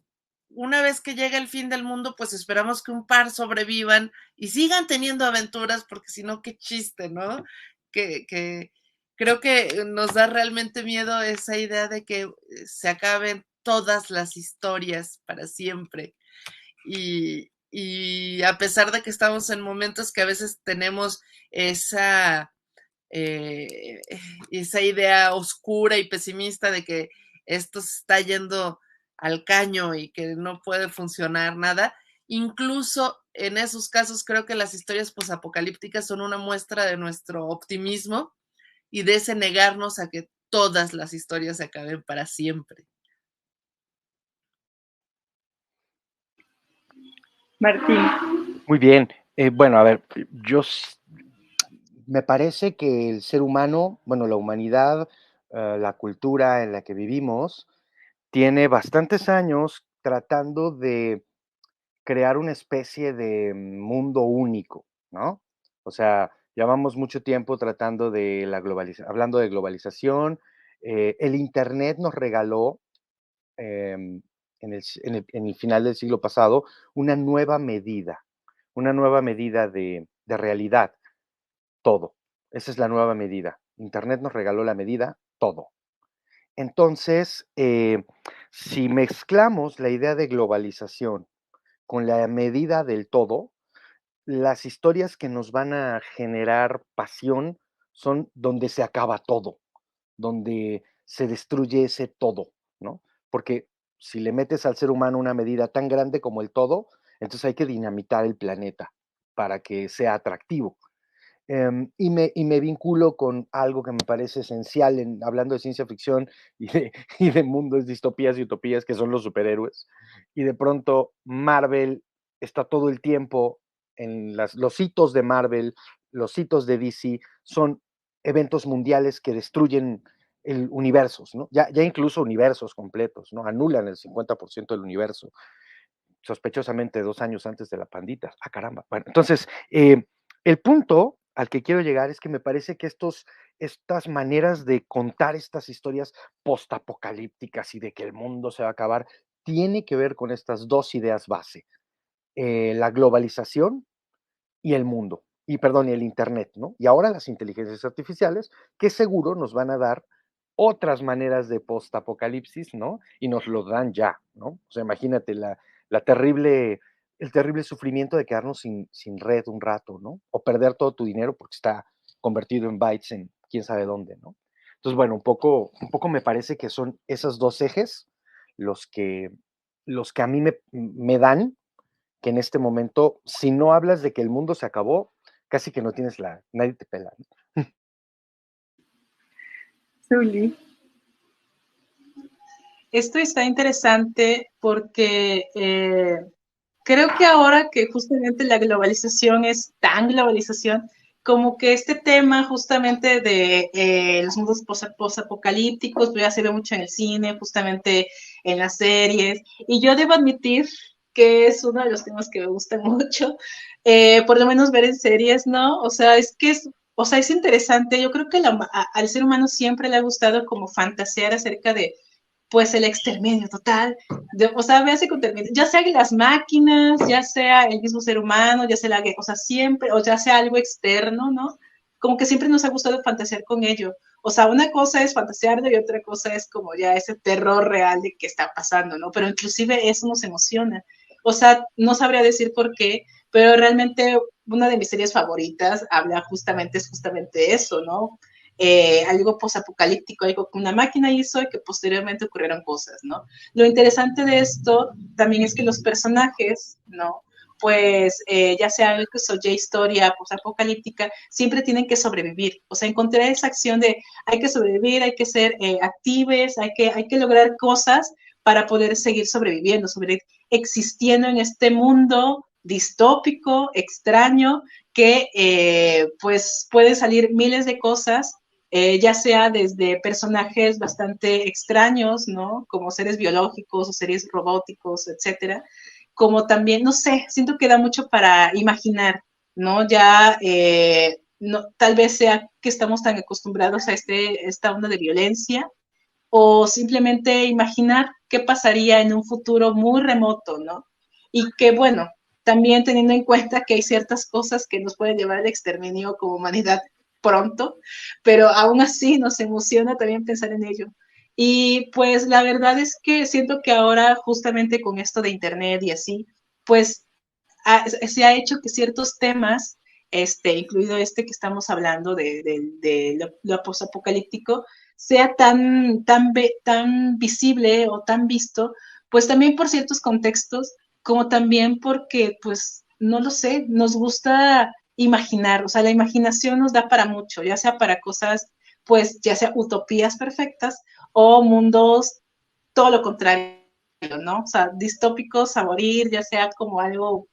una vez que llega el fin del mundo, pues esperamos que un par sobrevivan y sigan teniendo aventuras, porque si no, qué chiste, ¿no? Que creo que nos da realmente miedo esa idea de que se acaben todas las historias para siempre. Y a pesar de que estamos en momentos que a veces tenemos esa idea oscura y pesimista de que esto se está yendo al caño y que no puede funcionar nada. Incluso en esos casos creo que las historias posapocalípticas son una muestra de nuestro optimismo, y de ese negarnos a que todas las historias se acaben para siempre. Martín. Muy bien. Bueno, a ver, me parece que el ser humano, bueno, la humanidad, la cultura en la que vivimos, tiene bastantes años tratando de crear una especie de mundo único, ¿no? O sea, llevamos mucho tiempo tratando de hablando de globalización. El Internet nos regaló en el final del siglo pasado una nueva medida de realidad, todo. Esa es la nueva medida. Internet nos regaló la medida, todo. Entonces, si mezclamos la idea de globalización con la medida del todo, las historias que nos van a generar pasión son donde se acaba todo, donde se destruye ese todo, ¿no? Porque si le metes al ser humano una medida tan grande como el todo, entonces hay que dinamitar el planeta para que sea atractivo. Y me vinculo con algo que me parece esencial hablando de ciencia ficción y de mundos, distopías y utopías, que son los superhéroes. Y de pronto Marvel está todo el tiempo en los hitos de Marvel, los hitos de DC, son eventos mundiales que destruyen universos, ¿no? Ya incluso universos completos, ¿no? Anulan el 50% del universo, sospechosamente 2 años antes de la pandita. Ah, caramba. Bueno, entonces, el punto al que quiero llegar es que me parece que estas maneras de contar estas historias postapocalípticas y de que el mundo se va a acabar, tiene que ver con estas dos ideas base, la globalización y el mundo, y perdón, y el Internet, ¿no? Y ahora las inteligencias artificiales, que seguro nos van a dar otras maneras de postapocalipsis, ¿no? Y nos lo dan ya, ¿no? O sea, imagínate la terrible, el terrible sufrimiento de quedarnos sin red un rato, ¿no? O perder todo tu dinero porque está convertido en bytes en quién sabe dónde, ¿no? Entonces, bueno, un poco me parece que son esos dos ejes los que, los que a mí me dan que en este momento, si no hablas de que el mundo se acabó, casi que no tienes nadie te pela, ¿no? Zuli. Esto está interesante porque creo que ahora que justamente la globalización es tan globalización, como que este tema justamente de los mundos posapocalípticos, pues ya se ve mucho en el cine, justamente en las series, y yo debo admitir que es uno de los temas que me gustan mucho, por lo menos ver en series, ¿no? O sea, o sea, es interesante, yo creo que al ser humano siempre le ha gustado como fantasear acerca de pues el exterminio total, o sea, véase con terminio, ya sea las máquinas, ya sea el mismo ser humano, ya sea o sea, siempre, o ya sea algo externo, ¿no? Como que siempre nos ha gustado fantasear con ello. O sea, una cosa es fantasearlo y otra cosa es como ya ese terror real de qué está pasando, ¿no? Pero inclusive eso nos emociona. O sea, no sabría decir por qué, pero realmente una de mis series favoritas habla es justamente eso, ¿no? Algo posapocalíptico, algo que una máquina hizo y que posteriormente ocurrieron cosas, ¿no? Lo interesante de esto también es que los personajes, ¿no? Pues ya sea algo que ya historia posapocalíptica, siempre tienen que sobrevivir. O sea, encontrar esa acción de hay que sobrevivir, hay que ser actives, hay que lograr cosas para poder seguir sobreviviendo, existiendo en este mundo distópico, extraño, que pues pueden salir miles de cosas, ya sea desde personajes bastante extraños, ¿no? Como seres biológicos o seres robóticos, etcétera, como también, no sé, siento que da mucho para imaginar, ¿no? Ya no, tal vez sea que estamos tan acostumbrados a esta onda de violencia, o simplemente imaginar qué pasaría en un futuro muy remoto, ¿no? Y que, bueno, también teniendo en cuenta que hay ciertas cosas que nos pueden llevar al exterminio como humanidad pronto, pero aún así nos emociona también pensar en ello. Y pues la verdad es que siento que ahora justamente con esto de internet y así, pues se ha hecho que ciertos temas, incluido este que estamos hablando de lo posapocalíptico, sea tan visible o tan visto, pues también por ciertos contextos, como también porque, pues, no lo sé, nos gusta imaginar, o sea, la imaginación nos da para mucho, ya sea para cosas pues ya sea utopías perfectas o mundos todo lo contrario, ¿no? O sea, distópicos a morir, ya sea como algo,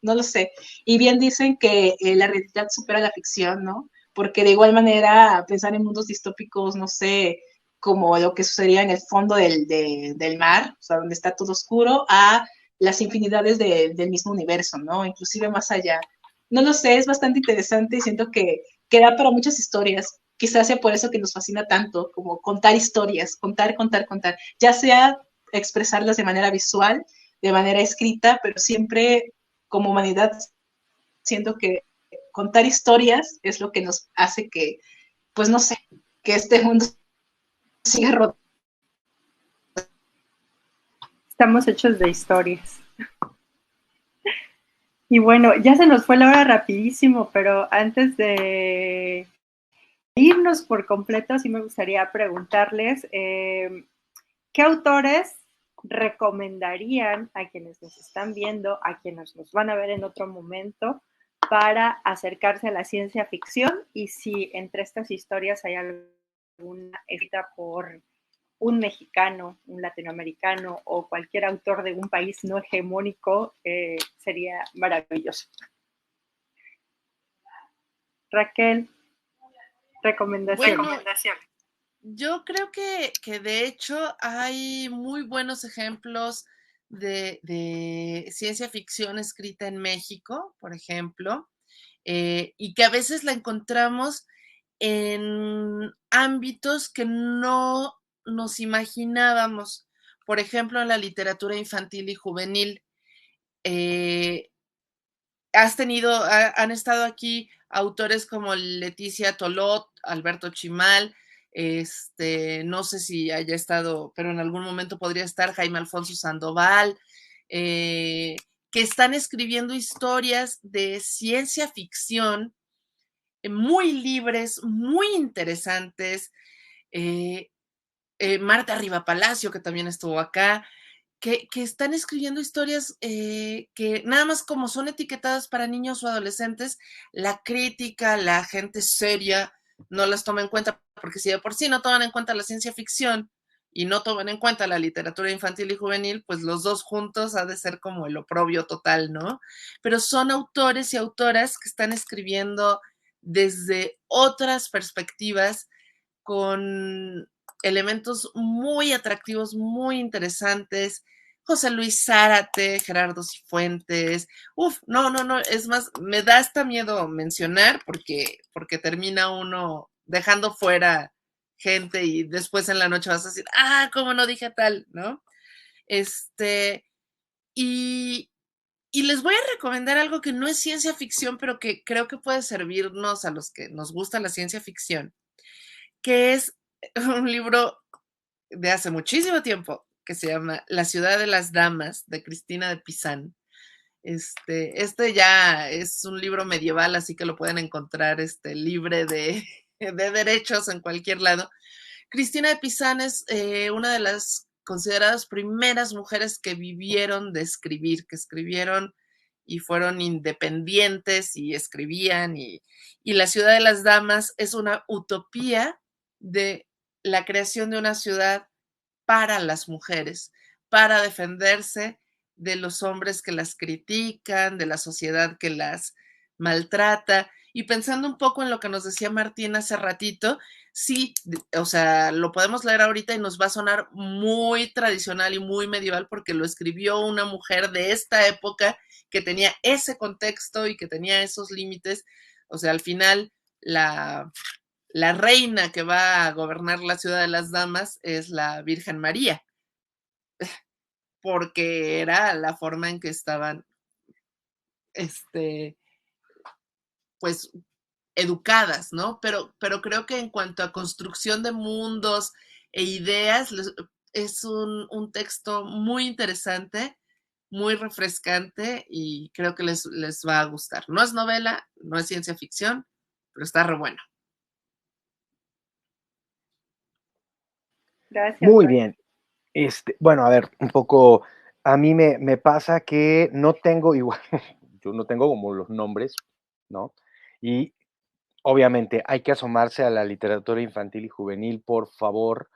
no lo sé. Y bien dicen que la realidad supera la ficción, ¿no? Porque de igual manera pensar en mundos distópicos, no sé, como lo que sucedería en el fondo del mar, o sea, donde está todo oscuro, a las infinidades del mismo universo, ¿no? Inclusive más allá. No lo sé, es bastante interesante y siento que da para muchas historias. Quizás sea por eso que nos fascina tanto, como contar historias, contar, contar, contar, ya sea expresarlas de manera visual, de manera escrita, pero siempre como humanidad siento que contar historias es lo que nos hace que, pues no sé, que este mundo siga rodando. Estamos hechos de historias. Y bueno, ya se nos fue la hora rapidísimo, pero antes de irnos por completo, sí me gustaría preguntarles qué autores recomendarían a quienes nos están viendo, a quienes nos van a ver en otro momento, para acercarse a la ciencia ficción y si entre estas historias hay alguna escrita por un mexicano, un latinoamericano o cualquier autor de un país no hegemónico, sería maravilloso. Raquel, recomendación. Bueno, yo creo que de hecho hay muy buenos ejemplos de ciencia ficción escrita en México, por ejemplo, y que a veces la encontramos en ámbitos que no nos imaginábamos. Por ejemplo, en la literatura infantil y juvenil. Han estado aquí autores como Leticia Tolot, Alberto Chimal, no sé si haya estado, pero en algún momento podría estar Jaime Alfonso Sandoval, que están escribiendo historias de ciencia ficción muy libres, muy interesantes. Marta Rivapalacio, que también estuvo acá, que están escribiendo historias que nada más como son etiquetadas para niños o adolescentes, la crítica, la gente seria no las toma en cuenta, porque si de por sí no toman en cuenta la ciencia ficción y no toman en cuenta la literatura infantil y juvenil, pues los dos juntos ha de ser como el oprobio total, ¿no? Pero son autores y autoras que están escribiendo desde otras perspectivas con elementos muy atractivos, muy interesantes. José Luis Zárate, Gerardo Cifuentes. No, es más, me da hasta miedo mencionar porque termina uno dejando fuera gente y después en la noche vas a decir, cómo no dije tal, ¿no? Y, y les voy a recomendar algo que no es ciencia ficción, pero que creo que puede servirnos a los que nos gusta la ciencia ficción, que es un libro de hace muchísimo tiempo que se llama La ciudad de las damas, de Cristina de Pizán. Este ya es un libro medieval, así que lo pueden encontrar libre de derechos en cualquier lado. Cristina de Pizán es una de las consideradas primeras mujeres que vivieron de escribir, que escribieron y fueron independientes y escribían. Y La ciudad de las damas es una utopía de la creación de una ciudad para las mujeres, para defenderse de los hombres que las critican, de la sociedad que las maltrata. Y pensando un poco en lo que nos decía Martín hace ratito, sí, o sea, lo podemos leer ahorita y nos va a sonar muy tradicional y muy medieval porque lo escribió una mujer de esta época que tenía ese contexto y que tenía esos límites. O sea, al final la reina que va a gobernar la ciudad de las damas es la Virgen María, porque era la forma en que estaban, pues, educadas, ¿no? Pero creo que en cuanto a construcción de mundos e ideas, es un texto muy interesante, muy refrescante y creo que les va a gustar. No es novela, no es ciencia ficción, pero está re bueno. Gracias. Muy bien. Bueno, a ver, un poco, a mí me pasa que no tengo igual, yo no tengo como los nombres, ¿no? Y obviamente hay que asomarse a la literatura infantil y juvenil, por favor,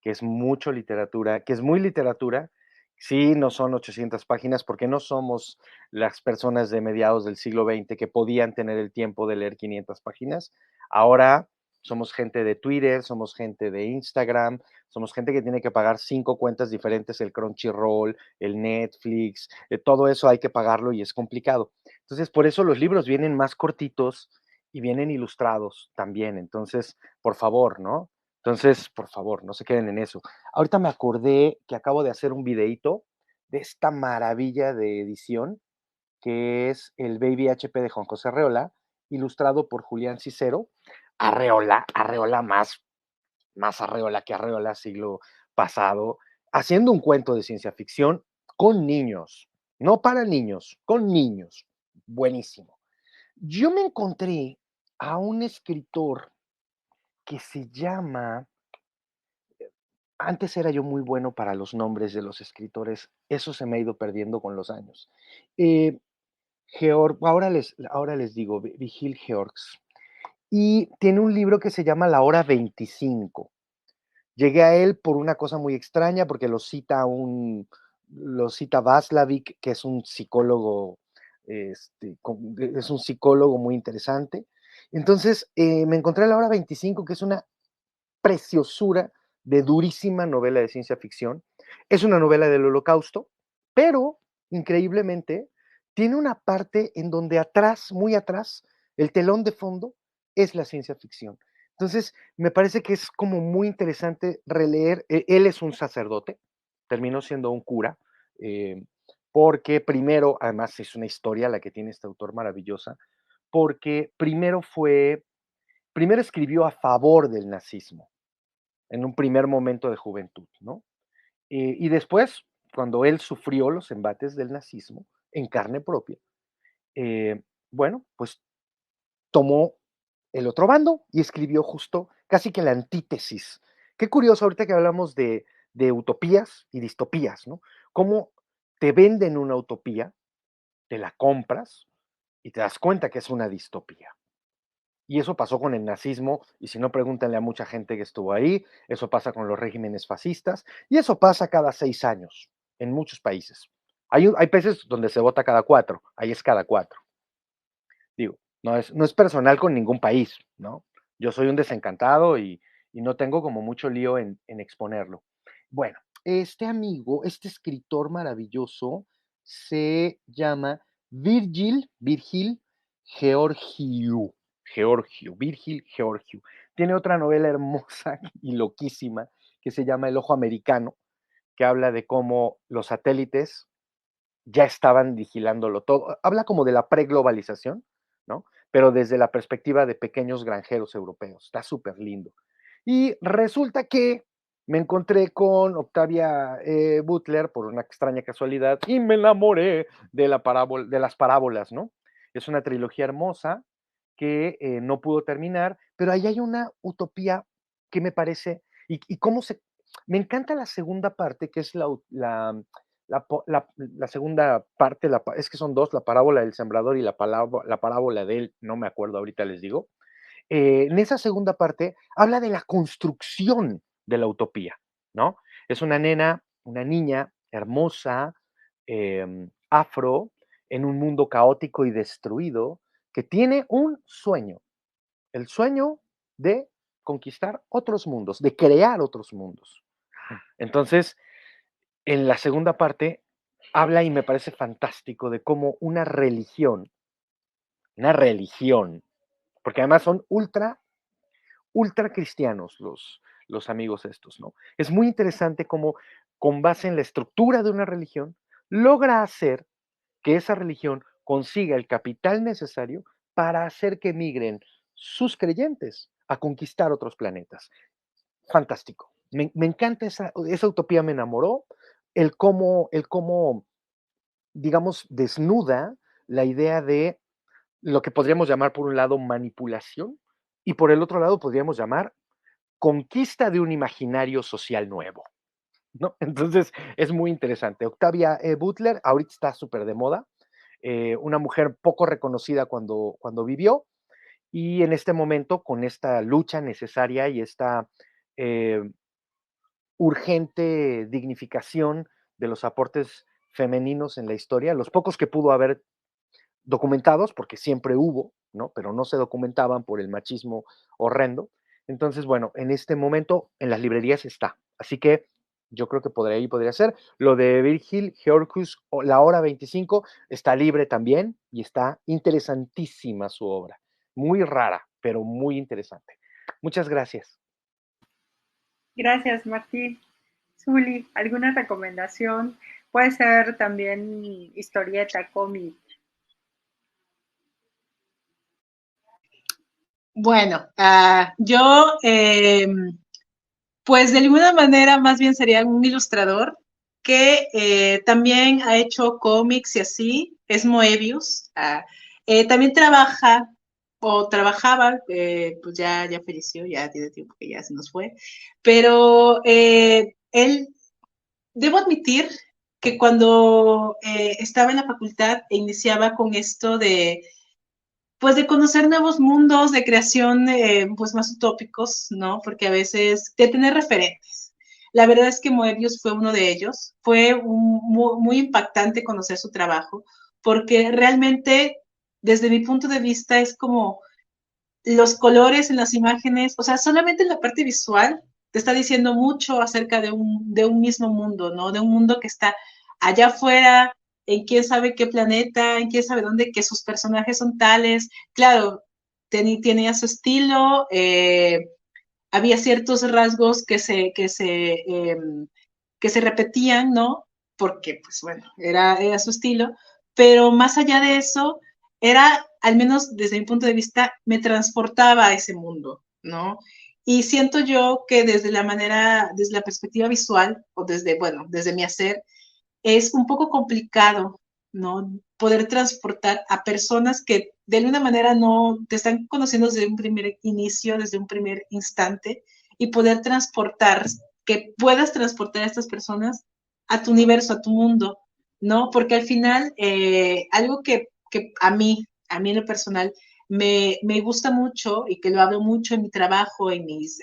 que es mucho literatura, que es muy literatura. Sí, no son 800 páginas porque no somos las personas de mediados del siglo XX que podían tener el tiempo de leer 500 páginas. Ahora somos gente de Twitter, somos gente de Instagram, somos gente que tiene que pagar 5 cuentas diferentes, el Crunchyroll, el Netflix, todo eso hay que pagarlo y es complicado. Entonces, por eso los libros vienen más cortitos y vienen ilustrados también. Entonces, por favor, ¿no? Entonces, por favor, no se queden en eso. Ahorita me acordé que acabo de hacer un videíto de esta maravilla de edición que es el Baby HP de Juan José Arreola, ilustrado por Julián Cicero. Arreola más Arreola que Arreola, siglo pasado, haciendo un cuento de ciencia ficción con niños, no para niños, con niños. Buenísimo. Yo me encontré a un escritor que se llama, antes era yo muy bueno para los nombres de los escritores, eso se me ha ido perdiendo con los años. Eh, ahora les digo, Vigil Georgs, y tiene un libro que se llama La Hora 25. Llegué a él por una cosa muy extraña, porque lo cita Václavic, que es un psicólogo, es un psicólogo muy interesante. Entonces, me encontré a La Hora 25, que es una preciosura de durísima novela de ciencia ficción. Es una novela del Holocausto, pero increíblemente tiene una parte en donde atrás, muy atrás, el telón de fondo es la ciencia ficción. Entonces, me parece que es como muy interesante releer. Él es un sacerdote, terminó siendo un cura, eh, porque primero, además es una historia la que tiene este autor maravillosa, porque primero escribió a favor del nazismo en un primer momento de juventud, ¿no? Y después, cuando él sufrió los embates del nazismo en carne propia, bueno, pues tomó el otro bando y escribió justo casi que la antítesis. Qué curioso ahorita que hablamos de utopías y distopías, ¿no? Cómo te venden una utopía, te la compras y te das cuenta que es una distopía. Y eso pasó con el nazismo, y si no, pregúntenle a mucha gente que estuvo ahí, eso pasa con los regímenes fascistas, y eso pasa cada 6 años en muchos países. Hay países donde se vota cada 4, ahí es cada 4. Digo, no es personal con ningún país, ¿no? Yo soy un desencantado y no tengo como mucho lío en exponerlo. Bueno, este amigo, este escritor maravilloso, se llama Virgil Virgil Georgiou. Tiene otra novela hermosa y loquísima que se llama El Ojo Americano, que habla de cómo los satélites ya estaban vigilándolo todo. Habla como de la preglobalización, ¿no? Pero desde la perspectiva de pequeños granjeros europeos. Está súper lindo. Y resulta que me encontré con Octavia Butler por una extraña casualidad y me enamoré de las parábolas, ¿no? Es una trilogía hermosa que no pudo terminar, pero ahí hay una utopía que me parece, y cómo se... Me encanta la segunda parte, que es la segunda parte, es que son dos, la parábola del sembrador y la parábola de él, no me acuerdo, ahorita les digo. En esa segunda parte habla de la construcción de la utopía, ¿no? Es una niña hermosa, afro, en un mundo caótico y destruido, que tiene un sueño, el sueño de conquistar otros mundos, de crear otros mundos. Entonces, en la segunda parte, habla y me parece fantástico de cómo una religión, porque además son ultra cristianos los amigos estos, ¿no? Es muy interesante cómo, con base en la estructura de una religión, logra hacer que esa religión consiga el capital necesario para hacer que migren sus creyentes a conquistar otros planetas. Fantástico. Me encanta esa utopía, me enamoró. El cómo, digamos, desnuda la idea de lo que podríamos llamar por un lado manipulación y por el otro lado podríamos llamar conquista de un imaginario social nuevo, ¿no? Entonces es muy interesante. Octavia Butler ahorita está súper de moda, una mujer poco reconocida cuando vivió Y en este momento, con esta lucha necesaria y esta urgente dignificación de los aportes femeninos en la historia, los pocos que pudo haber documentados, porque siempre hubo, ¿no? Pero no se documentaban por el machismo horrendo. Entonces, bueno, en este momento en las librerías está. Así que yo creo que podría ser. Lo de Virgil Georgius, La Hora 25, está libre también y está interesantísima su obra. Muy rara, pero muy interesante. Muchas gracias. Gracias, Martín. Zuli, ¿alguna recomendación? Puede ser también historieta, cómic. Bueno, yo, pues de alguna manera más bien sería un ilustrador que también ha hecho cómics y así, es Moebius. También trabajaba, pues ya falleció, ya tiene tiempo que ya se nos fue, pero él, debo admitir que cuando estaba en la facultad e iniciaba con esto pues de conocer nuevos mundos de creación, pues más utópicos, ¿no? Porque a veces, de tener referentes. La verdad es que Moebius fue uno de ellos. Fue muy impactante conocer su trabajo, porque realmente, desde mi punto de vista, es como los colores en las imágenes, o sea, solamente en la parte visual te está diciendo mucho acerca de un mismo mundo, ¿no? De un mundo que está allá afuera, en quién sabe qué planeta, en quién sabe dónde, que sus personajes son tales. Claro, tenía su estilo, había ciertos rasgos que se repetían, ¿no? Porque, pues bueno, era su estilo, pero más allá de eso, era, al menos desde mi punto de vista, me transportaba a ese mundo, ¿no? Y siento yo que desde desde la perspectiva visual, o desde, bueno, desde mi hacer, es un poco complicado, ¿no? Poder transportar a personas que de alguna manera no te están conociendo desde un primer inicio, desde un primer instante, y poder transportar, que puedas transportar a estas personas a tu universo, a tu mundo, ¿no? Porque al final, algo que a mí en lo personal, me gusta mucho y que lo hablo mucho en mi trabajo, en mis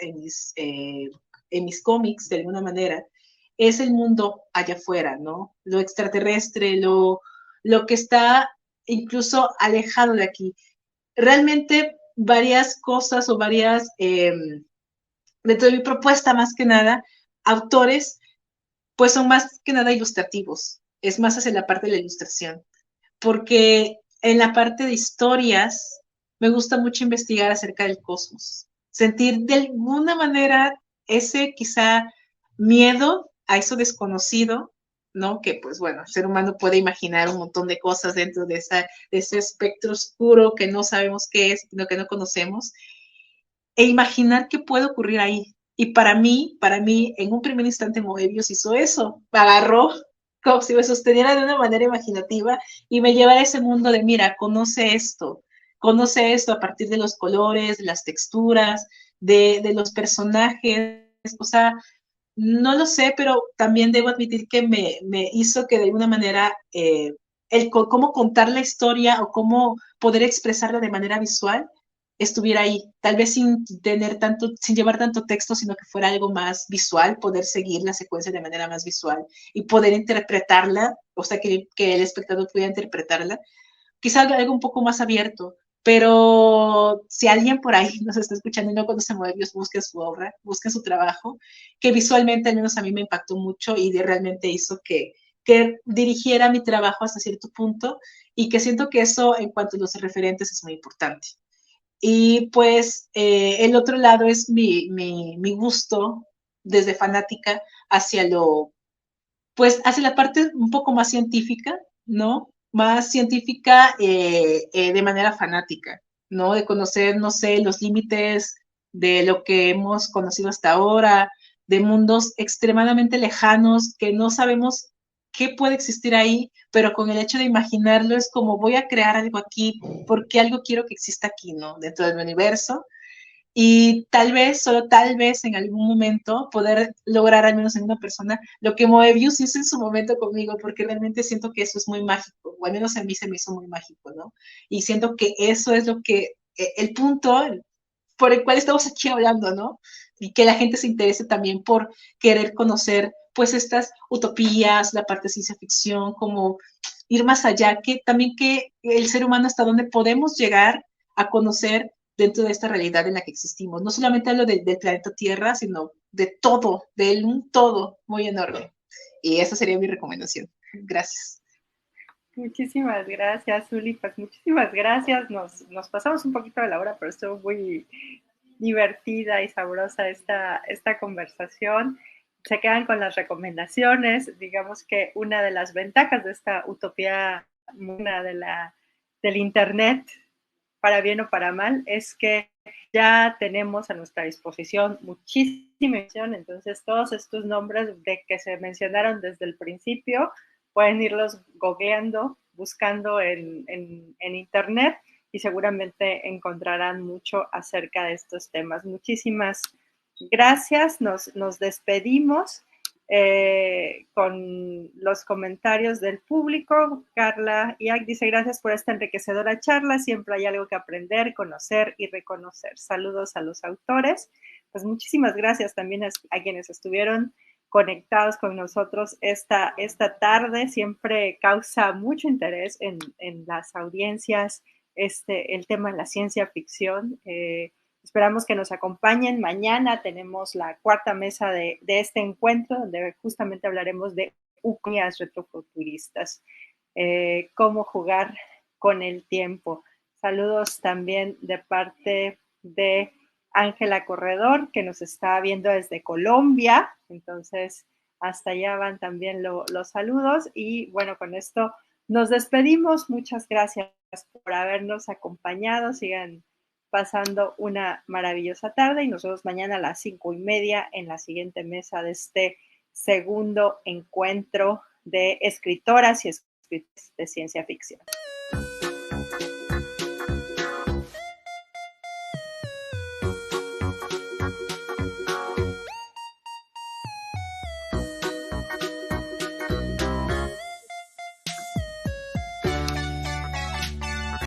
cómics, de alguna manera, es el mundo allá afuera, ¿no? Lo extraterrestre, lo que está incluso alejado de aquí. Realmente varias cosas o dentro de mi propuesta más que nada, autores, pues son más que nada ilustrativos, es más hacia la parte de la ilustración, porque en la parte de historias me gusta mucho investigar acerca del cosmos, sentir de alguna manera ese quizá miedo a eso desconocido, ¿no? Que pues bueno, el ser humano puede imaginar un montón de cosas dentro de ese espectro oscuro que no sabemos qué es, lo que no conocemos, e imaginar qué puede ocurrir ahí. Y para mí, en un primer instante Moebius hizo eso, me agarró como si me sosteniera de una manera imaginativa y me llevara a ese mundo de, mira, conoce esto a partir de los colores, de las texturas, de los personajes, o sea, no lo sé, pero también debo admitir que me hizo que de alguna manera cómo contar la historia o cómo poder expresarla de manera visual estuviera ahí, tal vez sin llevar tanto texto, sino que fuera algo más visual, poder seguir la secuencia de manera más visual y poder interpretarla, o sea, que el espectador pudiera interpretarla, quizá algo un poco más abierto, pero si alguien por ahí nos está escuchando y no conoce Moebius, busquen su obra, busquen su trabajo, que visualmente al menos a mí me impactó mucho y realmente hizo que dirigiera mi trabajo hasta cierto punto y que siento que eso en cuanto a los referentes es muy importante. Y pues el otro lado es mi gusto desde fanática hacia pues hacia la parte un poco más científica, ¿no? Más científica de manera fanática, ¿no? De conocer, no sé, los límites de lo que hemos conocido hasta ahora, de mundos extremadamente lejanos que no sabemos qué puede existir ahí, pero con el hecho de imaginarlo es como voy a crear algo aquí, porque algo quiero que exista aquí, ¿no? Dentro del universo y tal vez, solo tal vez en algún momento poder lograr al menos en una persona lo que Moebius hizo en su momento conmigo, porque realmente siento que eso es muy mágico, o al menos a mí se me hizo muy mágico, ¿no? Y siento que eso es lo que el punto por el cual estamos aquí hablando, ¿no? Y que la gente se interese también por querer conocer, pues, estas utopías, la parte de ciencia ficción, como ir más allá, que también que el ser humano hasta dónde podemos llegar a conocer dentro de esta realidad en la que existimos. No solamente hablo del planeta Tierra, sino de todo, de un todo muy enorme. Y esa sería mi recomendación. Gracias. Muchísimas gracias, Zuli. Pues muchísimas gracias. Nos pasamos un poquito de la hora, pero estuvo muy divertida y sabrosa esta conversación. Se quedan con las recomendaciones. Digamos que una de las ventajas de esta utopía, una del Internet, para bien o para mal, es que ya tenemos a nuestra disposición muchísima información. Entonces, todos estos nombres de que se mencionaron desde el principio, pueden irlos googleando, buscando en Internet y seguramente encontrarán mucho acerca de estos temas. Muchísimas gracias, nos despedimos con los comentarios del público. Carla Iac dice, gracias por esta enriquecedora charla, siempre hay algo que aprender, conocer y reconocer. Saludos a los autores. Pues muchísimas gracias también a quienes estuvieron conectados con nosotros esta tarde. Siempre causa mucho interés en las audiencias el tema de la ciencia ficción. Esperamos que nos acompañen. Mañana tenemos la cuarta mesa de este encuentro, donde justamente hablaremos de utopías retrofuturistas, cómo jugar con el tiempo. Saludos también de parte de Ángela Corredor, que nos está viendo desde Colombia. Entonces, hasta allá van también los saludos. Y bueno, con esto nos despedimos. Muchas gracias por habernos acompañado. Sigan pasando una maravillosa tarde y nos vemos mañana a las 5:30 en la siguiente mesa de este segundo encuentro de escritoras y escritores de ciencia ficción.